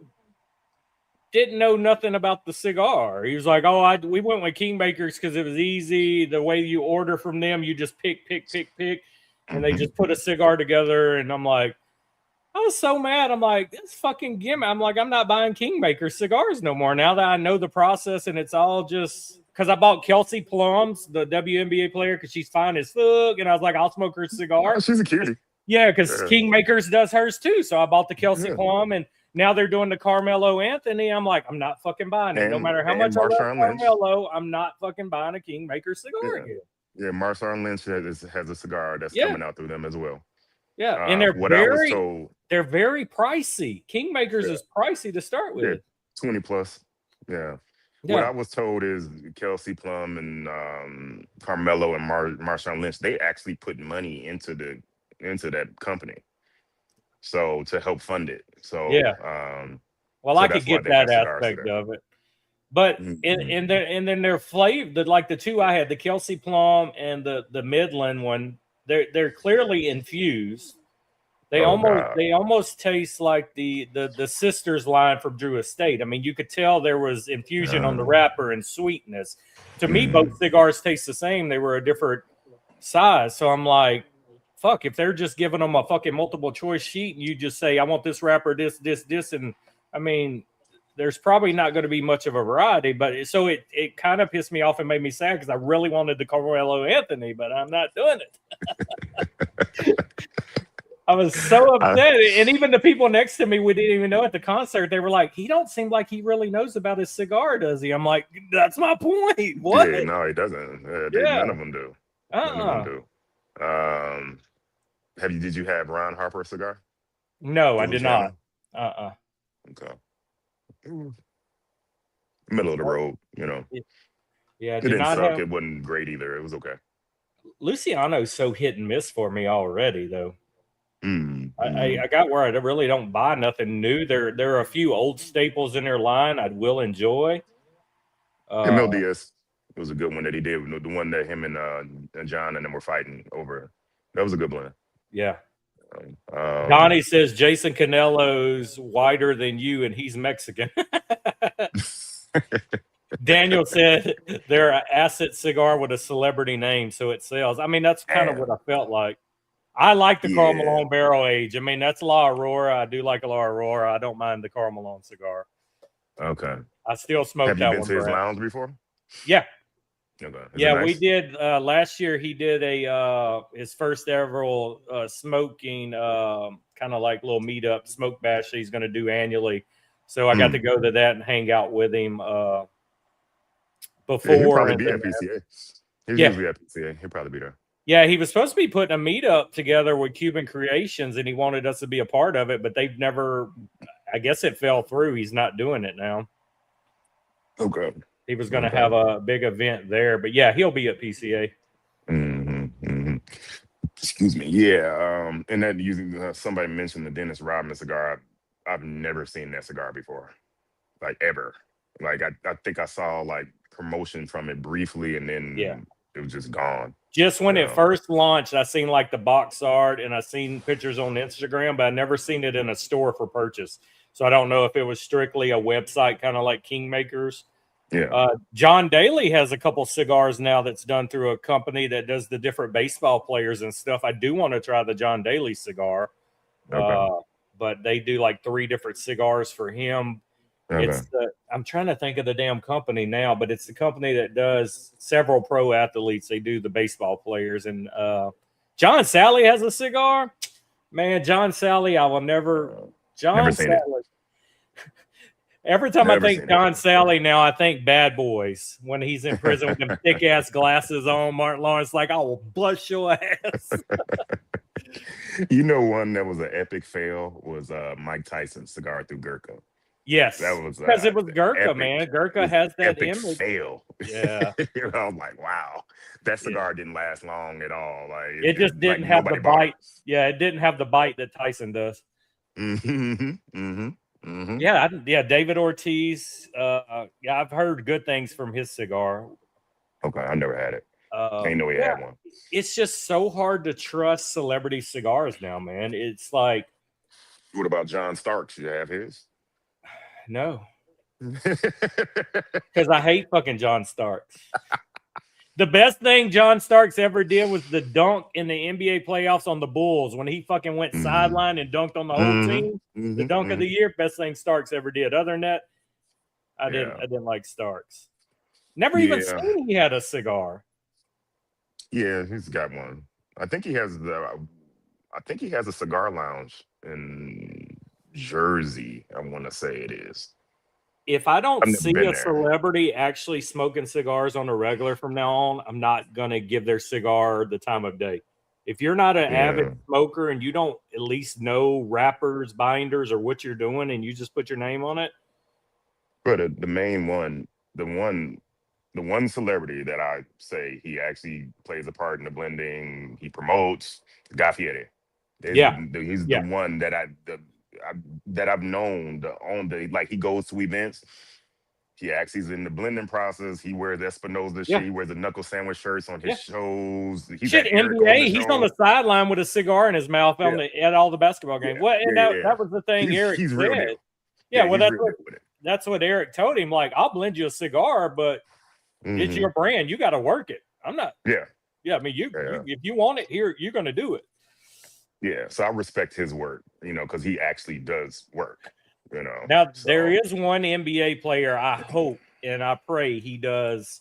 didn't know nothing about the cigar. He was like, "Oh, we went with Kingmakers because it was easy. The way you order from them, you just pick, and they just put a cigar together." And I'm like, I was so mad. I'm like, this fucking gimmick. I'm like, I'm not buying Kingmaker cigars no more now that I know the process, and it's all just because I bought Kelsey Plums, the WNBA player, because she's fine as fuck, and I was like, I'll smoke her cigar. Oh, she's a cutie. Yeah, because Kingmakers does hers too. So I bought the Kelsey Plum, and now they're doing the Carmelo Anthony. I'm like, I'm not fucking buying it. No matter how much I love Carmelo, I'm not fucking buying a Kingmaker cigar again. Yeah, Marshawn Lynch has a cigar that's coming out through them as well. Yeah, and they're they're very pricey. Kingmakers is pricey to start with. Yeah, 20 plus. Yeah. What I was told is Kelsey Plum and Carmelo and Marshawn Lynch, they actually put money into that company, so to help fund it. So well, I could get that aspect of it, but and then their flavor, like the two I had, the Kelsey Plum and the Midland one, they're clearly infused. They almost taste like the Sisters line from Drew Estate. I mean, you could tell there was infusion on the wrapper and sweetness. To me, both cigars taste the same. They were a different size. So I'm like, fuck, if they're just giving them a fucking multiple choice sheet and you just say, I want this wrapper, this, and I mean, there's probably not going to be much of a variety. But so it kind of pissed me off and made me sad because I really wanted the Carmelo Anthony, but I'm not doing it. I was so upset. And even the people next to me, we didn't even know at the concert, they were like, he don't seem like he really knows about his cigar, does he? I'm like, that's my point. What? Yeah, no, he doesn't. None of them do. None of them do. Did you have Ron Harper cigar? No, I did not. Okay. Middle of the road, Yeah, it didn't suck. It wasn't great either. It was okay. Luciano's so hit and miss for me already, though. I got where I really don't buy nothing new. There are a few old staples in their line I will enjoy. Mel Diaz was a good one that he did. The one that him and John and them were fighting over. That was a good one. Yeah. Donnie says Jason Canelo's whiter than you, and he's Mexican. Daniel said they're an asset cigar with a celebrity name, so it sells. I mean, that's kind of what I felt like. I like the Karl Malone barrel age. I mean, that's La Aurora. I do like a La Aurora. I don't mind the Karl Malone cigar. Okay. I still smoke that one. Have you been to his lounge before? Yeah. Okay. Yeah, we did. Last year, he did his first ever smoking, kind of like little meetup smoke bash that he's going to do annually. So I got to go to that and hang out with him before. He'll probably be at PCA. He's usually at PCA. He'll probably be there. Yeah, he was supposed to be putting a meetup together with Cuban Creations, and he wanted us to be a part of it, but they've never. I guess it fell through. He's not doing it now. Okay. He was going to have a big event there, but yeah, he'll be at PCA. Excuse me. Yeah. And that using somebody mentioned the Dennis Rodman cigar. I've never seen that cigar before, like ever. Like I think I saw like promotion from it briefly, and then it was just gone. Just when it first launched, I seen like the box art and I seen pictures on Instagram, but I never seen it in a store for purchase. So I don't know if it was strictly a website, kind of like Kingmakers. Yeah. John Daly has a couple cigars now that's done through a company that does the different baseball players and stuff. I do want to try the John Daly cigar. But they do like 3 different cigars for him. Okay. I'm trying to think of the damn company now, but it's the company that does several pro athletes. They do the baseball players. And John Sally has a cigar. Man, John Sally, I will never. John Sally. Every time I think John Sally now, I think Bad Boys when he's in prison with them thick ass glasses on. Martin Lawrence, like, I will bust your ass. You know, one that was an epic fail was Mike Tyson's cigar through Gurkha. Yes, that was because it was Gurkha, man. Gurkha has that image. Fail. Yeah, I was like, wow, that cigar didn't last long at all. Like it just didn't have the bite. Yeah, it didn't have the bite that Tyson does. Yeah, David Ortiz. Yeah, I've heard good things from his cigar. Okay, I never had it. I didn't know he had one. It's just so hard to trust celebrity cigars now, man. It's like, what about John Starks? You have his? No, because I hate fucking John Starks. The best thing John Starks ever did was the dunk in the NBA playoffs on the Bulls when he fucking went sideline and dunked on the whole team. The dunk of the year, best thing Starks ever did. Other than that, I didn't like Starks. Never even seen he had a cigar. Yeah, he's got one. I think he has a cigar lounge in Jersey. I want to say it is. If I don't see a celebrity actually smoking cigars on a regular from now on, I'm not going to give their cigar the time of day. If you're not an avid smoker and you don't at least know wrappers, binders, or what you're doing, and you just put your name on it. But the main one, the one celebrity that I say he actually plays a part in the blending, he promotes, Guy Fieri. He's the one that I've known like he goes to events. He actually is in the blending process. He wears Espinosa shit. He wears the knuckle sandwich shirts on his shows. He's NBA. He's on the sideline with a cigar in his mouth at all the basketball games. That was the thing Eric said. Real deal. That's what Eric told him. Like, I'll blend you a cigar, but it's your brand. You got to work it. I'm not. Yeah. I mean, you if you want it here, you're going to do it. Yeah, so I respect his work, because he actually does work, Now, there is one NBA player, I hope, and I pray he does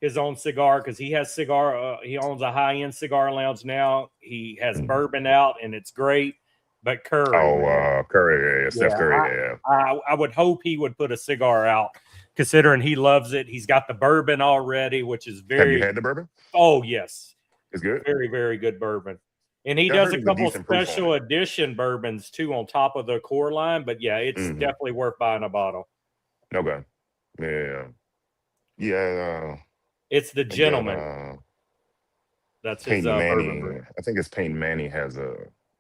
his own cigar, because he has he owns a high-end cigar lounge now. He has bourbon out, and it's great. But Curry. Curry, Steph Curry, I would hope he would put a cigar out, considering he loves it. He's got the bourbon already, which is very... Have you had the bourbon? Oh, yes. It's good? Very, very good bourbon. And he does a couple special edition bourbons too on top of the core line, but it's definitely worth buying a bottle. Okay. Yeah. It's the Gentleman. That's his bourbon brand. I think it's Peyton Manning has a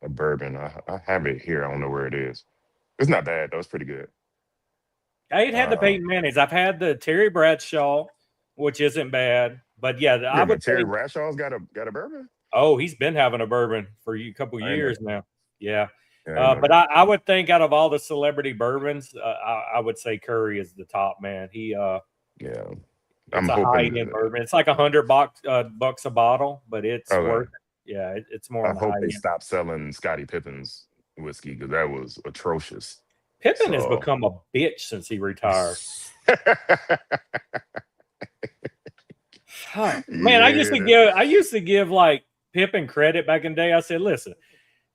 bourbon. I have it here. I don't know where it is. It's not bad though. It's pretty good. I ain't had the Peyton Mannings. I've had the Terry Bradshaw, which isn't bad. But I would Terry Bradshaw's got a bourbon. Oh, he's been having a bourbon for a couple years now. But I would think out of all the celebrity bourbons, I would say Curry is the top man. He it's a high-end bourbon. It's like $100 a bottle, but it's worth it. Yeah, it's more. I hope they stop selling Scottie Pippen's whiskey because that was atrocious. Pippen has become a bitch since he retired. Man, I used to give like Pippen credit back in the day. I said, listen,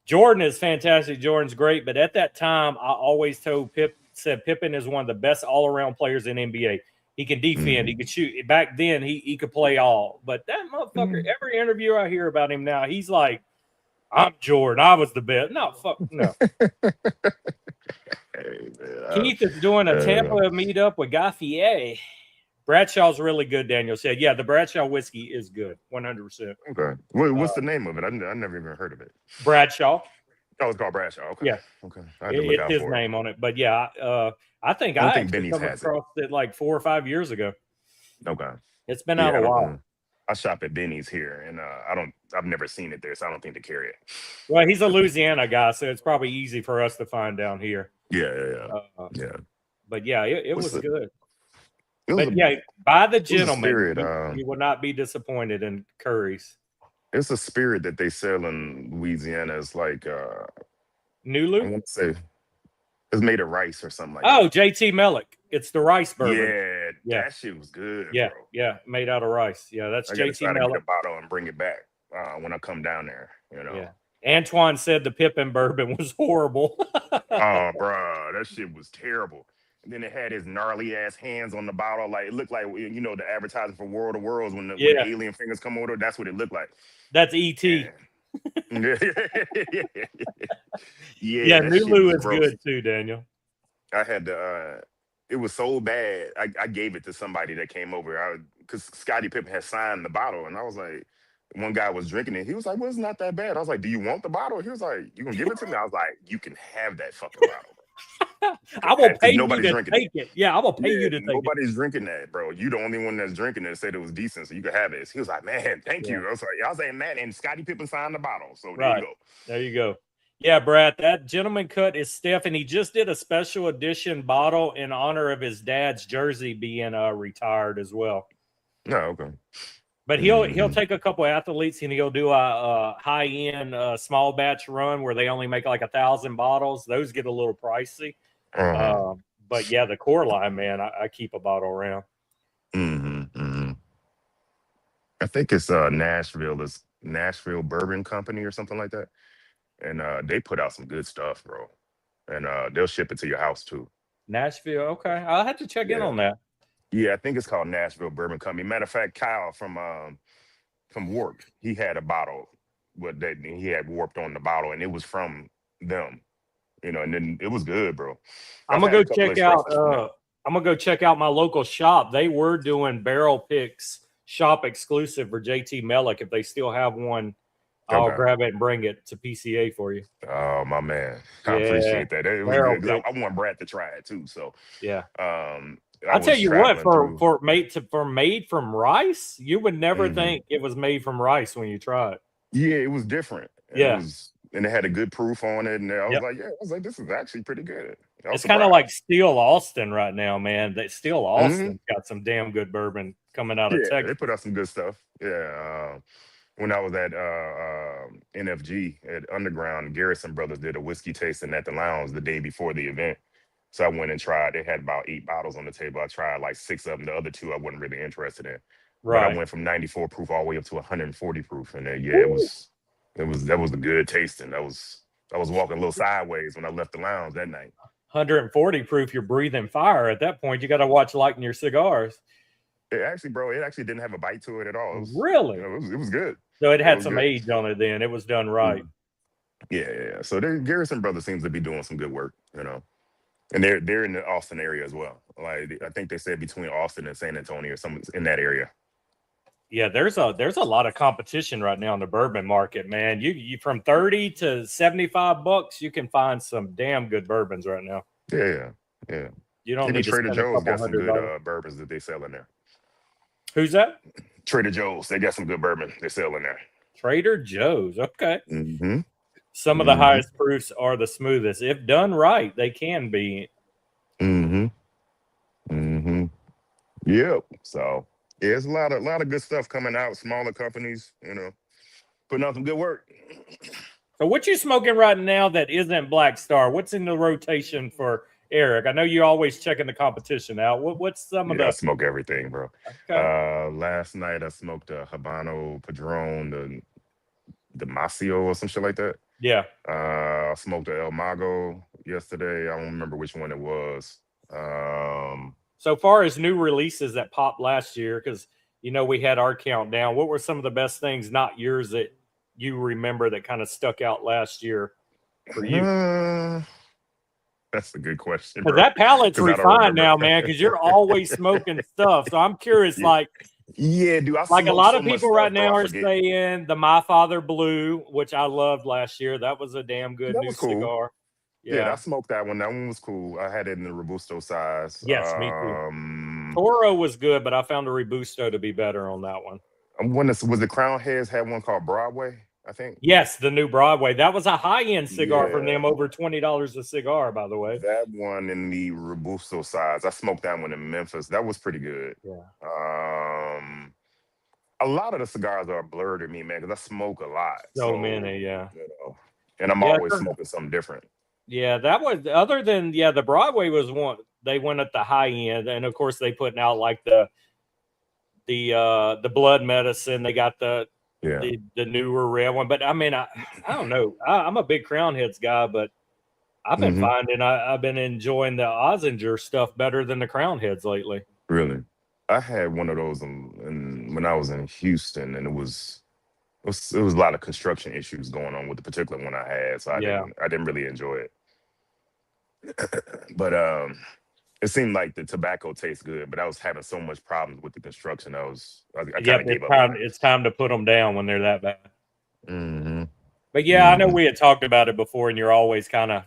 Jordan is fantastic. Jordan's great. But at that time, I always said Pippen is one of the best all-around players in NBA. He can defend. He could shoot. Back then, he could play all. But that motherfucker, every interview I hear about him now, he's like, I'm Jordan. I was the best. No, fuck no. Keith is doing a Tampa meetup with Guy Fieri. Bradshaw's really good, Daniel said. Yeah, the Bradshaw whiskey is good, 100%. Okay. What's the name of it? I never even heard of it. Bradshaw. Oh, it's called Bradshaw. Okay. Yeah. Okay. It's his name on it. But I think I actually come across it like 4 or 5 years ago. Okay. It's been out a while. I shop at Benny's here, and I've never seen it there, so I don't think they carry it. Well, he's a Louisiana guy, so it's probably easy for us to find down here. Yeah. But yeah, it was good. It was by the gentleman, spirit, you will not be disappointed in curries. It's a spirit that they sell in Louisiana. It's like Nulu? I want to say it's made of rice or something like that. Oh, JT Mellick. It's the rice bourbon. Yeah, that shit was good. Yeah, bro. Yeah, made out of rice. Yeah, that's JT Mellick. Get a bottle and bring it back when I come down there. You know. Yeah. Antoine said the Pippin bourbon was horrible. Oh, bro, that shit was terrible. And then it had his gnarly ass hands on the bottle, like it looked like the advertising for World of Worlds when the alien fingers come over. That's what it looked like. That's ET. Yeah, Nulu is good too, Daniel. I had to. It was so bad. I gave it to somebody that came over because Scottie Pippen had signed the bottle, and I was like, one guy was drinking it. He was like, "Well, it's not that bad." I was like, "Do you want the bottle?" He was like, "You gonna give it to me?" I was like, "You can have that fucking bottle." I will pay you to take it. Yeah, I will pay you to take it. Nobody's drinking that, bro. You the only one that's drinking it. Said it was decent, so you could have it. He was like, "Man, thank you." I was like, "Man," and Scottie Pippen signed the bottle, so there you go. There you go. Yeah, Brad, that gentleman cut is Steph, and he just did a special edition bottle in honor of his dad's jersey being retired as well. No, okay. But he'll take a couple athletes and he'll do a high end small batch run where they only make like 1,000 bottles. Those get a little pricey. But yeah, the core line, man, I keep a bottle around. I think it's Nashville. It's Nashville Bourbon Company or something like that. And they put out some good stuff, bro. And they'll ship it to your house too. Nashville, okay. I'll have to check in on that. Yeah, I think it's called Nashville Bourbon Company. Matter of fact, Kyle from Warped, he had a bottle that he had warped on the bottle, and it was from them. And then it was good, bro. I'm gonna go check out my local shop. They were doing barrel picks shop exclusive for JT Mellick. If they still have one, I'll grab it and bring it to PCA for you. Oh, my man. I appreciate that. It was good. I want Brad to try it too. So yeah. I'll tell you what, for made from rice, you would never think it was made from rice when you try it. Yeah, it was different. And it had a good proof on it. And I was like, this is actually pretty good. It's kind of like Steel Austin right now, man. That Steel Austin got some damn good bourbon coming out of Texas. They put out some good stuff. Yeah. When I was at NFG at Underground, Garrison Brothers did a whiskey tasting at the lounge the day before the event. So I went and tried. They had about 8 bottles on the table. I tried like 6 of them. The other 2 I wasn't really interested in. Right. But I went from 94 proof all the way up to 140 proof. And that was a good tasting. I was walking a little sideways when I left the lounge that night. 140 proof, you're breathing fire. At that point, you got to watch lighting your cigars. It actually didn't have a bite to it at all. Really? It was good. So it had some age on it then. It was done right. Yeah. So Garrison Brothers seems to be doing some good work, And they're in the Austin area as well. Like I think they said between Austin and San Antonio or something in that area. Yeah, there's a lot of competition right now in the bourbon market, man. You from $30 to $75, you can find some damn good bourbons right now. Yeah. You don't need Trader Joe's got some good bourbons that they sell in there. Who's that? Trader Joe's. They got some good bourbon they sell in there. Trader Joe's. Okay. Some of the highest proofs are the smoothest. If done right, they can be. Yep. So there's a lot of good stuff coming out. Smaller companies, putting out some good work. So what you smoking right now that isn't Black Star? What's in the rotation for Eric? I know you're always checking the competition out. What's some of the? I smoke everything, bro. Okay. Last night I smoked a Habano Padron, the Masio or some shit like that. Yeah. I smoked a El Mago yesterday. I don't remember which one it was. So far as new releases that popped last year, because we had our countdown. What were some of the best things, not yours, that you remember that kind of stuck out last year for you? That's a good question. Because that palate's refined now, man. Because you're always smoking stuff. So I'm curious, yeah, dude. Like a lot of people right now are saying the My Father Blue, which I loved last year. That was a damn good new cigar. Yeah, I smoked that one. That one was cool. I had it in the Robusto size. Yes, me too. Toro was good, but I found the Robusto to be better on that one. Was the Crown Heads had one called Broadway? I think. Yes, the new Broadway. That was a high-end cigar from Yeah, them, over $20 a cigar, by the way. that one in the Robusto size. I smoked that one in Memphis. That was pretty good. Yeah. A lot of the cigars are blurred to me, man, because I smoke a lot. So many, yeah. You know, and I'm Yeah, always smoking something different. yeah, that was other than the Broadway was one. They went at the high end, and of course they putting out like the blood medicine. They got the newer red one, but I mean, I don't know. I'm a big Crown Heads guy, but I've been finding I've been enjoying the Ozinger stuff better than the Crown Heads lately. Really, I had one of those when I was in Houston, and it was a lot of construction issues going on with the particular one I had, so I didn't really enjoy it. But it seemed like the tobacco tastes good, but I was having so much problems with the construction. I kind of gave up. It's time to put them down when they're that bad. Mm-hmm. But yeah, I know we had talked about it before, and you're always kind of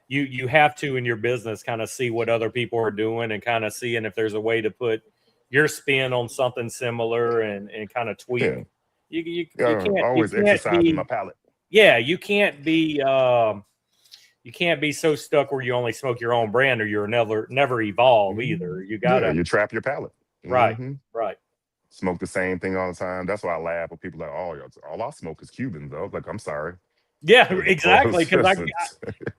you have to in your business kind of see what other people are doing and kind of seeing if there's a way to put your spin on something similar and kind of tweak. Yeah. You can't always exercising my palate. Yeah, you can't be so stuck where you only smoke your own brand, or you'll never evolve either. You gotta you trap your palate. Right. Smoke the same thing all the time. That's why I laugh when people are like, all I smoke is Cubans. I was like, I'm sorry. Yeah, exactly. Because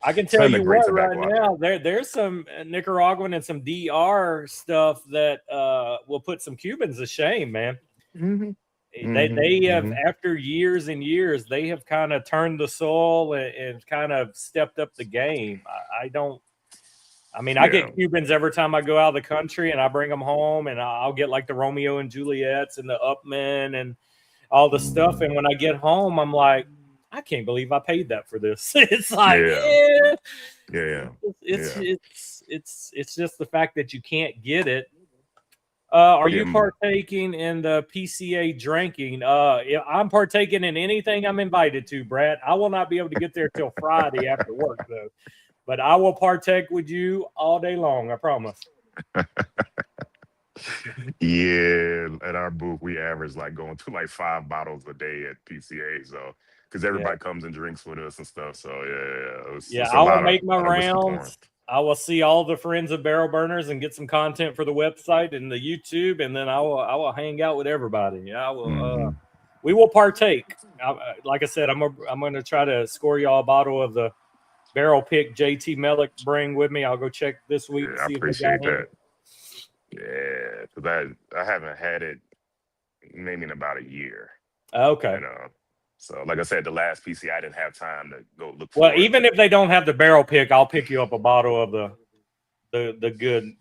I can tell you what right now, there's some Nicaraguan and some DR stuff that will put some Cubans to shame, man. They have, after years and years, they have kind of turned the soil and kind of stepped up the game. I get Cubans every time I go out of the country, and I bring them home, and I'll get like the Romeo and Juliets and the Upman and all the stuff. And when I get home, I'm like, I can't believe I paid that for this. It's like, it's just the fact that you can't get it. Are you partaking in the PCA drinking? I'm partaking in anything I'm invited to, Brad. I will not be able to get there till Friday after work, though. But I will partake with you all day long, I promise. Yeah, at our booth, we average like going to like 5 bottles a day at PCA. So, because everybody comes and drinks with us and stuff. So, I will make my rounds. I will see all the friends of Barrel Burners and get some content for the website and the YouTube, and then I will hang out with everybody. I will. We will partake. Like I said, I'm going to try to score y'all a bottle of the Barrel Pick JT Mellick bring with me. I'll go check this week. I appreciate that. Yeah, because I haven't had it maybe in about a year. Okay. So, like I said, the last PC, I didn't have time to go look for. Well, even if they don't have the Barrel Pick, I'll pick you up a bottle of the good.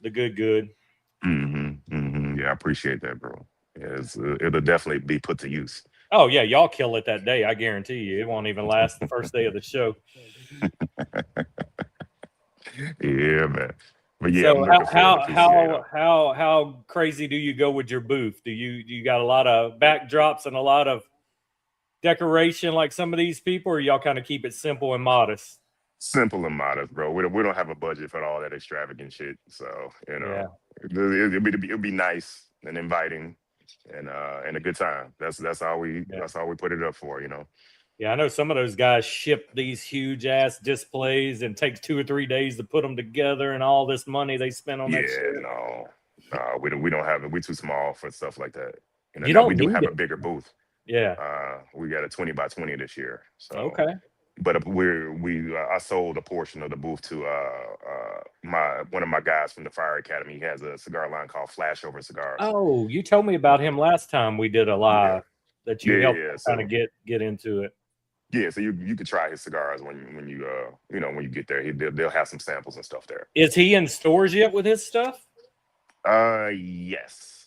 Yeah, I appreciate that, bro. Yeah, it'll definitely be put to use. Oh yeah, y'all kill it that day. I guarantee you, it won't even last the first day of the show. Yeah, man. But yeah, so how crazy do you go with your booth? Do you got a lot of backdrops and a lot of decoration like some of these people, or y'all kind of keep it simple and modest? Simple and modest, bro. We don't have a budget for all that extravagant shit. So, it'll be nice and inviting and a good time. That's all we put it up for, Yeah, I know some of those guys ship these huge ass displays and takes 2 or 3 days to put them together, and all this money they spend on that shit. No, we don't have it. We're too small for stuff like that. We do have a bigger booth. Yeah. We got a 20 by 20 this year. So okay. But I sold a portion of the booth to one of my guys from the Fire Academy. He has a cigar line called Flashover Cigars. Oh, you told me about him last time we did a live that you helped kind of get into it. Yeah, so you could try his cigars when you get there. They'll have some samples and stuff there. Is he in stores yet with his stuff? Yes.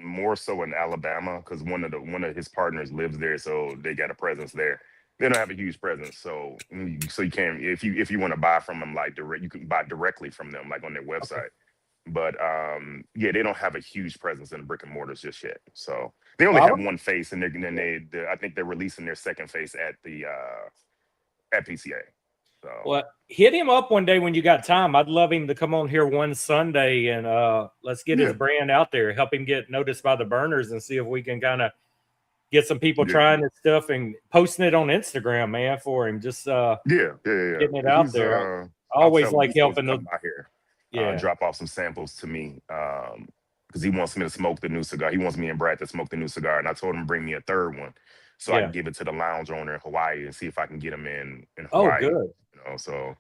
More so in Alabama, because one of his partners lives there, so they got a presence there. They don't have a huge presence, so you can, if you want to buy from them you can buy directly from them on their website. Okay. But they don't have a huge presence in the brick and mortars just yet. So they only have one face, and I think they're releasing their second face at the at PCA. So well, hit him up one day when you got time. I'd love him to come on here one Sunday and let's get his brand out there, help him get noticed by the burners, and see if we can kind of get some people trying this stuff and posting it on Instagram, man, for him. Just getting it out there. I always like helping them out here. Yeah, drop off some samples to me because he wants me to smoke the new cigar. He wants me and Brad to smoke the new cigar, and I told him to bring me a third one so I can give it to the lounge owner in Hawaii and see if I can get him in Hawaii. Oh, good. So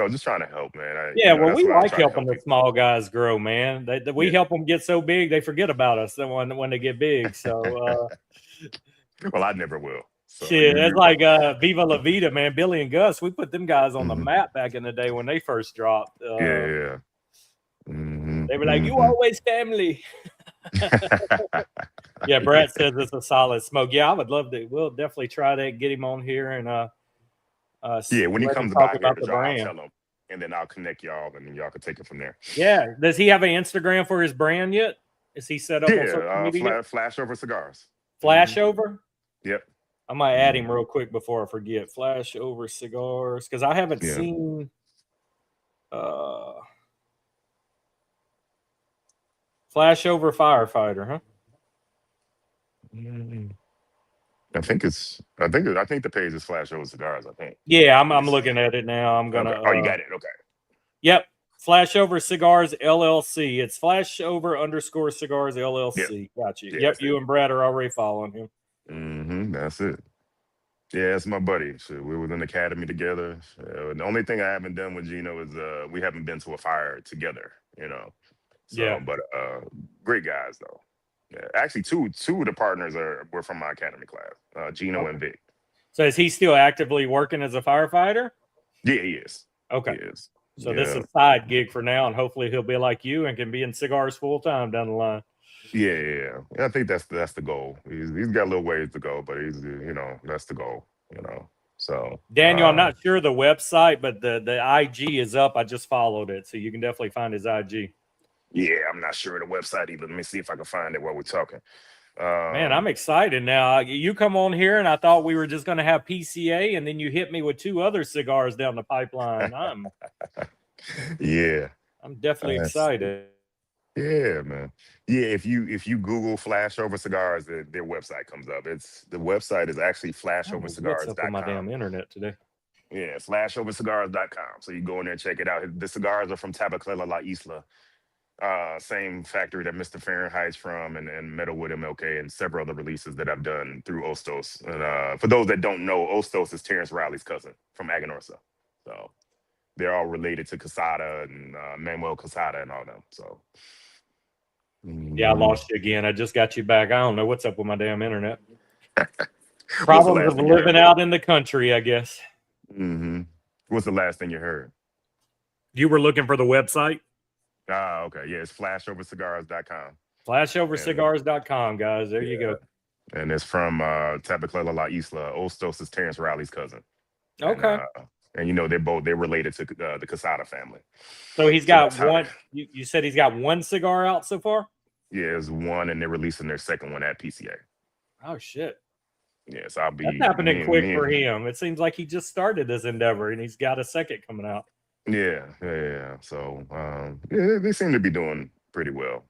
just trying to help, man. Well, we like helping the small guys grow, man. We help them get so big they forget about us when they get big. So, well, I never will. So, shit, that's like Viva La Vida, man. Billy and Gus, we put them guys on the map back in the day when they first dropped. They were like, "You always family." Yeah, Brad says it's a solid smoke. Yeah, I would love to. We'll definitely try that. Get him on here and when he comes by here, I'll tell him, and then I'll connect y'all, and then y'all can take it from there. Yeah, does he have an Instagram for his brand yet? Is he set up on social media? Flashover Cigars. Flashover. Yep. I might add him real quick before I forget. Flashover Cigars, because I haven't seen. Flashover Firefighter, huh? I think the page is Flashover Cigars. I think. Yeah, I'm looking at it now. I'm gonna. Okay. Oh, you got it. Okay. Yep. Flashover Cigars LLC. It's Flashover_Cigars LLC. Yep. Got you. Yep. You and Brad are already following him. That's it. Yeah, it's my buddy. So we were in the academy together. The only thing I haven't done with Gino is we haven't been to a fire together. But great guys though. Yeah, actually, two of the partners were from my academy class. Gino and Vic. So is he still actively working as a firefighter? Yeah, he is. Okay. He is. So this is a side gig for now, and hopefully he'll be like you and can be in cigars full time down the line. Yeah. I think that's the goal. He's got a little ways to go, but he's that's the goal. So Daniel, I'm not sure the website, but the IG is up. I just followed it, so you can definitely find his IG. Yeah, I'm not sure of the website either. Let me see if I can find it while we're talking. Man, I'm excited now. You come on here, and I thought we were just going to have PCA, and then you hit me with 2 other cigars down the pipeline. I'm definitely excited. Yeah, man. Yeah, if you Google Flashover Cigars, their website comes up. The website is actually flashovercigars.com. What's up with my damn internet today? Yeah, flashovercigars.com. So you go in there and check it out. The cigars are from Tabacalera La Isla. Same factory that Mr. Fahrenheit's from, and Metalwood MLK, and several other releases that I've done through Ostos. And for those that don't know, Ostos is Terrence Riley's cousin from Aganorsa. So they're all related to Casada and Manuel Casada and all them. So yeah, I lost you again. I just got you back. I don't know what's up with my damn internet. Problems of living out in the country, I guess. What's the last thing you heard? You were looking for the website? Okay. Yeah, it's flashovercigars.com. Flashovercigars.com, guys. There you go. And it's from Tabacalera La Isla. Ostos is Terrence Riley's cousin. Okay. And they're related to the Casada family. So he's got one. You said he's got one cigar out so far? Yeah, it's one, and they're releasing their second one at PCA. Oh shit. Yes, I'll be. That's happening quick for him. It seems like he just started this endeavor, and he's got a second coming out. Yeah. So, they seem to be doing pretty well,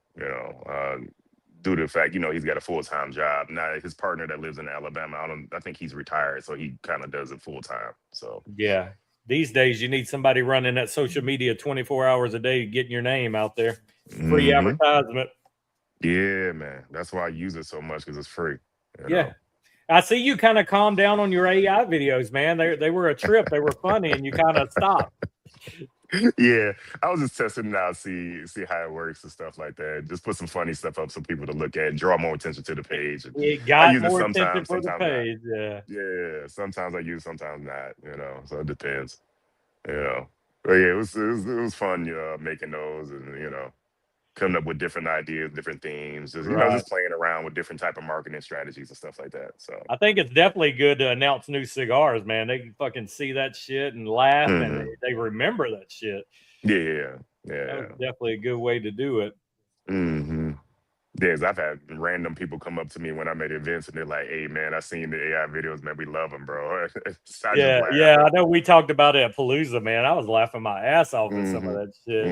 due to the fact, he's got a full-time job. Now, his partner that lives in Alabama, I think he's retired, so he kind of does it full-time. So, yeah. These days, you need somebody running that social media 24 hours a day, getting your name out there. Free advertisement. Yeah, man. That's why I use it so much, because it's free. Yeah. I see you kind of calm down on your AI videos, man. They were a trip. They were funny, and you kind of stopped. Yeah, I was just testing it out, see how it works and stuff like that. Just put some funny stuff up so people to look at, draw more attention to the page. It got more attention for the page. Not. Yeah. Sometimes I use, sometimes not. So it depends. But yeah, it was fun. Making those and coming up with different ideas, different themes. Just just playing around with different type of marketing strategies and stuff like that. So I think it's definitely good to announce new cigars, man. They can fucking see that shit and laugh, and they remember that shit. Yeah. That's definitely a good way to do it. Yes, I've had random people come up to me when I'm at events and they're like, "Hey, man, I seen the AI videos, man. We love them, bro." So I just Yeah, laugh. yeah. I know we talked about it at Palooza, man. I was laughing my ass off at some of Mm-hmm. that shit,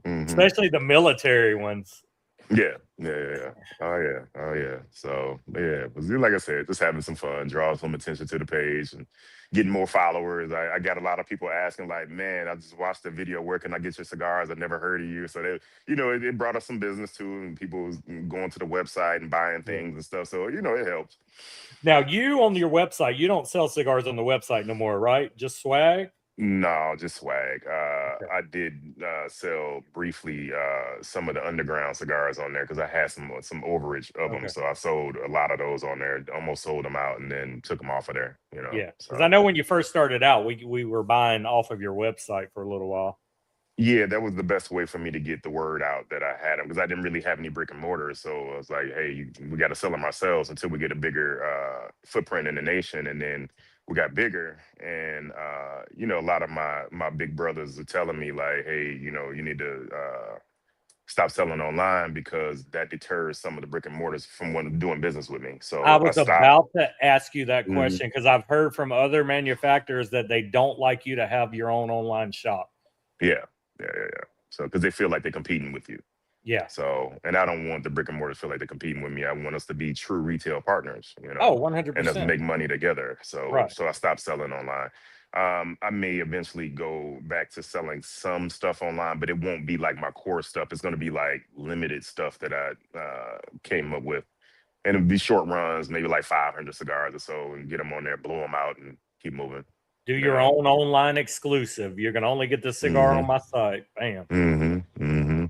Mm-hmm. especially the military ones. Yeah. Oh yeah. Oh yeah. So yeah, but like I said, just having some fun, draw some attention to the page and getting more followers. I got a lot of people asking, like, man, I just watched the video. Where can I get your cigars? I've never heard of you. So they, it brought us some business too, and people was going to the website and buying Yeah. things and stuff. So it helps. Now, you on your website, you don't sell cigars on the website no more, right? Just swag? No, just swag. Okay. I did sell briefly some of the underground cigars on there because I had some overage of them, Okay. so I sold a lot of those on there. Almost sold them out and then took them off of there. Yeah. Because I So know when you first started out, we were buying off of your website for a little while. yeah, that was the best way for me to get the word out that I had them because I didn't really have any brick and mortar. So I was like, hey, we got to sell them ourselves until we get a bigger footprint in the nation. And then we got bigger. And, a lot of my big brothers are telling me, like, hey, you need to stop selling online because that deters some of the brick and mortars from doing business with me. I So I was stopped. about to ask you that Mhm. question because I've heard from other manufacturers that they don't like you to have your own online shop. Yeah. So because they feel like they're competing with you. Yeah. So, and I don't want the brick and mortars to feel like they're competing with me. I want us to be true retail partners, Oh, and us 100%. make money together. So, Right. so I stopped selling online. I may eventually go back to selling some stuff online, but it won't be like my core stuff. It's going to be like limited stuff that I came up with, and it'll be short runs, maybe like 500 cigars or so, and get them on there, blow them out, and keep moving. Do You your know. own online exclusive. You're going to only get the cigar on Mm-hmm. my site. Bam. Mm-hmm.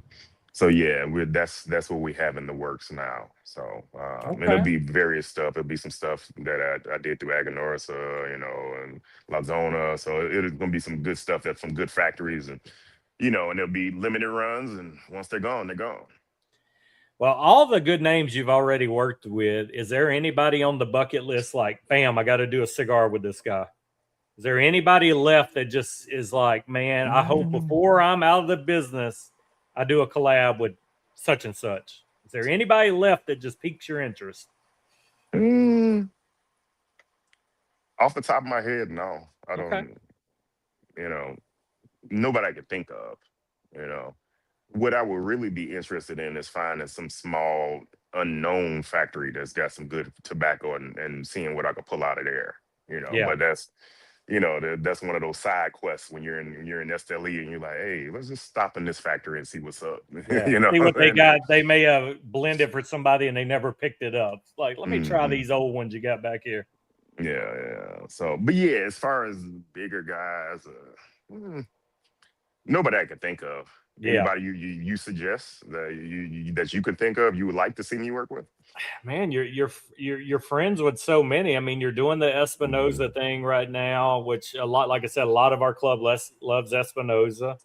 So yeah, that's what we have in the works now. So and it'll Okay. be various stuff. It'll be some stuff that I did through Aganorsa, and La Zona. So it's gonna be some good stuff at some good factories, and and there'll be limited runs. And once they're gone, they're gone. Well, all the good names you've already worked with, is there anybody on the bucket list like, bam, I got to do a cigar with this guy? Is there anybody left that just is like, man, I hope Mm, before I'm out of the business, I do a collab with such and such? Is there anybody left that just piques your interest? mm, Off the top of my head, no, I Okay. don't. You know, Nobody I could think of. You know. What I would really be interested in is finding some small unknown factory that's got some good tobacco and seeing what I could pull out of there. Yeah. But that's one of those side quests when you're in SLE and you're like, hey, let's just stop in this factory and see what's up. Yeah. you know, See what they and got. They may have blended for somebody and they never picked it up. It's like, let me try mhm. these old ones you got back here. Yeah. So, but yeah, as far as bigger guys, nobody I could think of. Yeah. Anybody you suggest that you could think of you would like to see me work with? Man, you're friends with so many. I mean, you're doing the Espinosa thing right now, which a lot, like I said, a lot of our club loves Espinosa.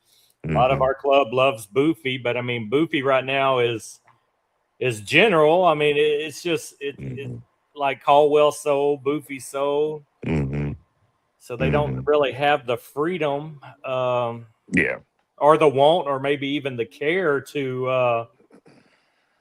A lot of Mm-hmm. our club loves Boofy, but I mean, Boofy right now is general. I mean, it's just it Mm-hmm. like Caldwell sold, Boofy sold, Mm-hmm. so they don't Mm-hmm. really have the freedom Yeah. or the want, or maybe even the care to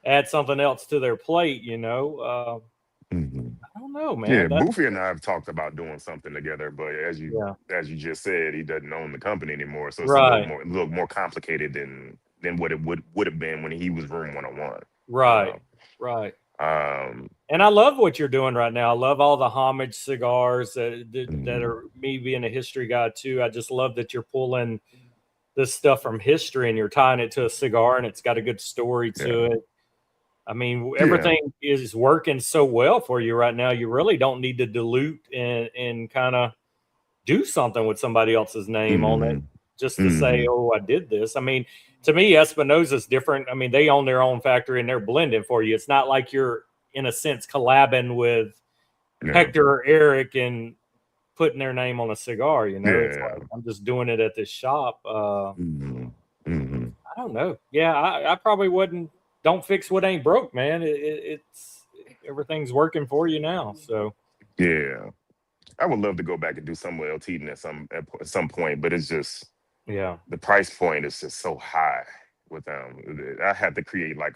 add something else to their plate. Mm-hmm. I don't know, Yeah. man. That Boofy and I have talked about doing something together, but yeah, as you just said, he doesn't own the company anymore, so it's right, a little more complicated than what it would have been when he was Room 101. You right, know. right. Um. And I love what you're doing right now. I love all the homage cigars that Mhm. are, me being a history guy too. I just love that you're pulling this stuff from history and you're tying it to a cigar and it's got a good story Yeah. to it. I mean, Yeah. everything is working so well for you right now. You really don't need to dilute and kind of do something with somebody else's name on it Mm-hmm. just to say, Mm-hmm. oh, I did this. I mean, to me, Espinosa's different. I mean, they own their own factory and they're blending for you. It's not like you're, in a sense, collabing with Yeah. Hector or Eric and putting their name on a cigar. It's Yeah. like, I'm just doing it at this shop. Mm-hmm. Mm-hmm. I don't know. Yeah, I probably wouldn't. Don't fix what ain't broke, man. It's everything's working for you now. So Yeah. I would love to go back and do some with LT at some point, but it's just yeah, the price point is just so high with them. I had to create like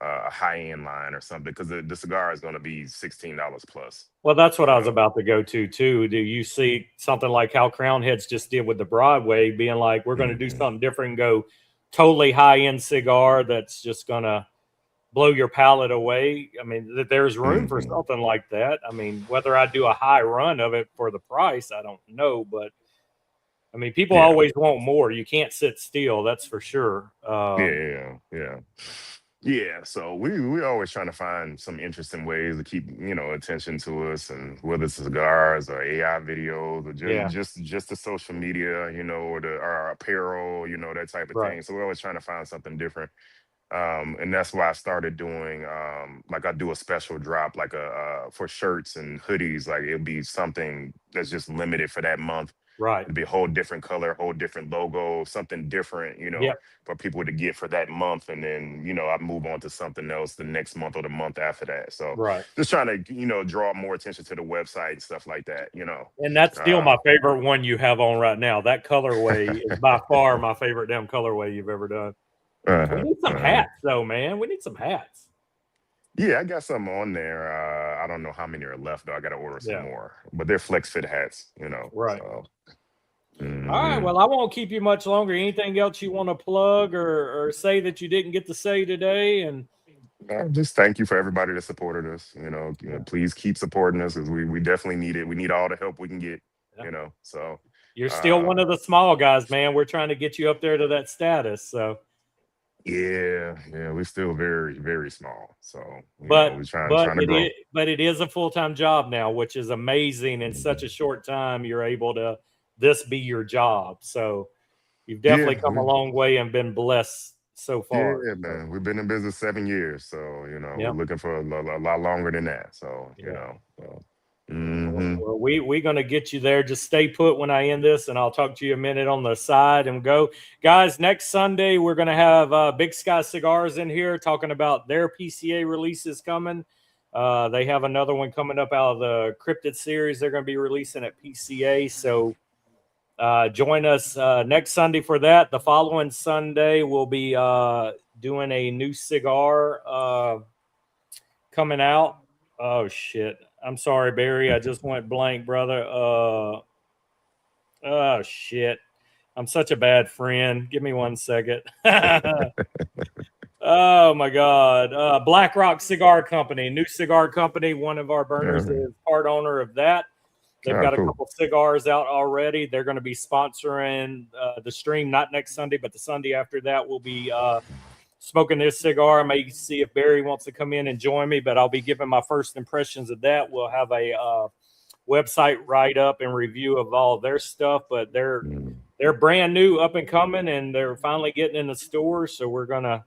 a high end line or something, because the cigar is going to be $16 plus. Well, that's what I was about to go to too. Do you see something like how Crown Heads just did with the Broadway, being like, we're going to do something different and go totally high end cigar that's just going to blow your palate away? I mean, there's room for something like that. I mean, whether I do a high run of it for the price, I don't know, but I mean, people always want more. You can't sit still, that's for sure. Yeah, so we always trying to find some interesting ways to keep attention to us, and whether it's cigars or AI videos or just the social media, or our apparel, that type of thing. So we're always trying to find something different, and that's why I started doing like I do a special drop like for shirts and hoodies. Like it'll be something that's just limited for that month. Right. It'd be a whole different color, whole different logo, something different, for people to get for that month. And then, I move on to something else the next month or the month after that. So just trying to, draw more attention to the website and stuff like that, And that's still my favorite one you have on right now. That colorway is by far my favorite damn colorway you've ever done. We need some hats though, man. We need some hats. Yeah, I got some on there. I don't know how many are left though. I got to order some more, but they're flex fit hats, Right. So. All right. Well, I won't keep you much longer. Anything else you want to plug or say that you didn't get to say today? And just thank you for everybody that supported us. Please keep supporting us, because we definitely need it. We need all the help we can get. So you're still one of the small guys, man. We're trying to get you up there to that status. So yeah, we're still very, very small. So but we're trying to grow. But it is a full-time job now, which is amazing. In such a short time, you're able to this be your job. So you've definitely come a long way and been blessed so far. Yeah, man. We've been in business 7 years. So, we're looking for a lot longer than that. So, Well, we're going to get you there. Just stay put when I end this, and I'll talk to you a minute on the side and go. Guys, next Sunday, we're going to have Big Sky Cigars in here talking about their PCA releases coming. They have another one coming up out of the Cryptid series they're going to be releasing at PCA. So join us next Sunday for that. The following Sunday, we'll be doing a new cigar coming out. Oh, shit. I'm sorry, Barry. I just went blank, brother. Oh, shit. I'm such a bad friend. Give me 1 second. Oh, my God. Black Rock Cigar Company, new cigar company. One of our burners is part owner of that. They've got a couple cigars out already. They're going to be sponsoring the stream, not next Sunday, but the Sunday after that. We'll be smoking this cigar. I may see if Barry wants to come in and join me, but I'll be giving my first impressions of that. We'll have a website write-up and review of all of their stuff, but they're brand new, up and coming, and they're finally getting in the stores, so we're going to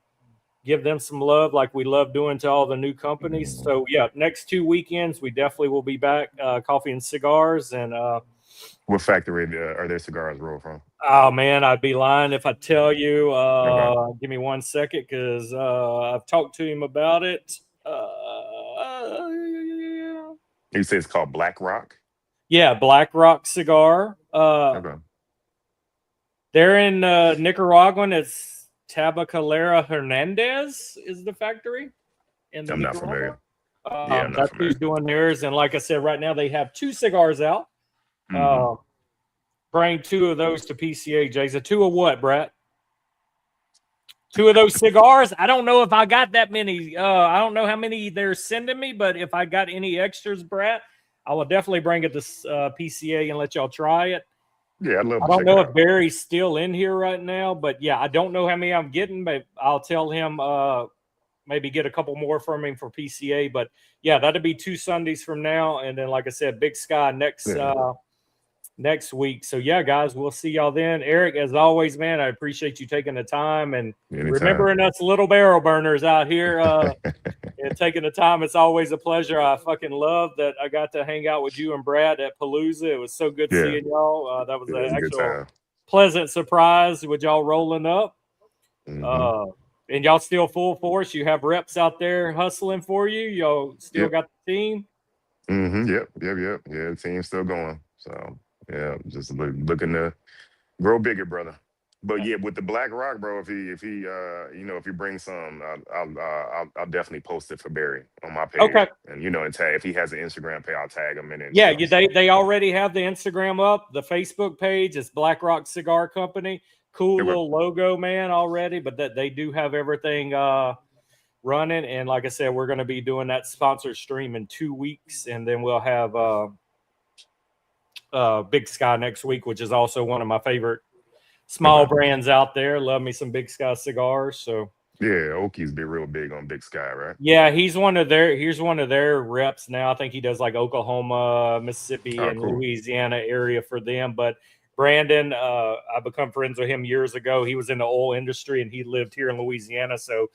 give them some love like we love doing to all the new companies. So, yeah, next 2 weekends, we definitely will be back, Coffee and Cigars. And what factory are their cigars rolled from? Oh, man, I'd be lying if I tell you. Give me 1 second, because I've talked to him about it. You say it's called Black Rock? Yeah, Black Rock Cigar. They're in Nicaraguan. It's Tabacalera Hernandez is the factory. I'm not familiar. That's who's doing theirs. And like I said, right now they have 2 cigars out. Bring 2 of those to PCA, Jason. 2 of what, Brett? 2 of those cigars? I don't know if I got that many. I don't know how many they're sending me, but if I got any extras, Brett, I will definitely bring it to PCA and let y'all try it. Yeah, I don't know if Barry's still in here right now, but yeah, I don't know how many I'm getting, but I'll tell him maybe get a couple more from him for PCA. But yeah, that'll be 2 Sundays from now, and then like I said, Big Sky next week. So yeah, guys, we'll see y'all then. Eric, as always, man, I appreciate you taking the time and remembering us little barrel burners out here and taking the time. It's always a pleasure. I fucking love that I got to hang out with you and Brad at Palooza. It was so good seeing y'all. That was an actual pleasant surprise with y'all rolling up. And y'all still full force. You have reps out there hustling for you. Y'all still got the team. Yep. Yeah, the team's still going. So yeah, just looking to grow bigger, brother. But yeah, with the Black Rock, bro, if he you know, if he brings some, I'll definitely post it for Barry on my page. Okay. And you know, and tag, if he has an Instagram page, I'll tag him in it. Yeah, they already have the Instagram up, the Facebook page. It's Black Rock Cigar Company. Cool little logo, man, already. But that they do have everything running. And like I said, we're going to be doing that sponsored stream in 2 weeks, and then we'll have Big Sky next week, which is also one of my favorite small brands out there. Love me some Big Sky cigars. So yeah, Oki's be real big on Big Sky, right? Yeah, he's one of their reps now. I think he does like Oklahoma, Mississippi, and Louisiana area for them. But Brandon, I become friends with him years ago. He was in the oil industry and he lived here in Louisiana. So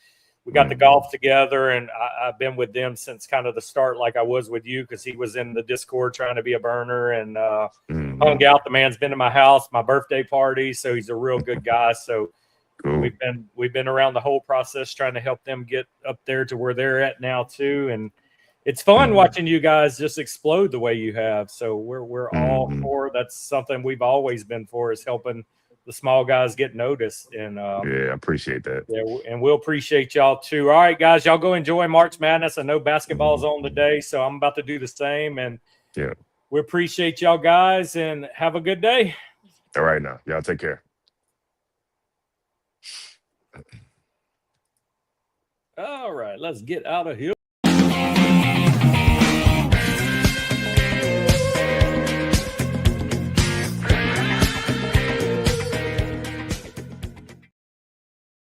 we got the golf together, and I've been with them since kind of the start, like I was with you, because he was in the Discord trying to be a burner and hung out. The man's been to my house, my birthday party, so he's a real good guy. So we've been around the whole process trying to help them get up there to where they're at now too, and it's fun watching you guys just explode the way you have. So we're all for. That's something we've always been for, is helping the small guys get noticed. And yeah, I appreciate that. Yeah, and we'll appreciate y'all too. All right, guys, y'all go enjoy March Madness. I know basketball's on today, so I'm about to do the same. And yeah, we appreciate y'all guys, and have a good day. All right, now y'all take care. All right, let's get out of here.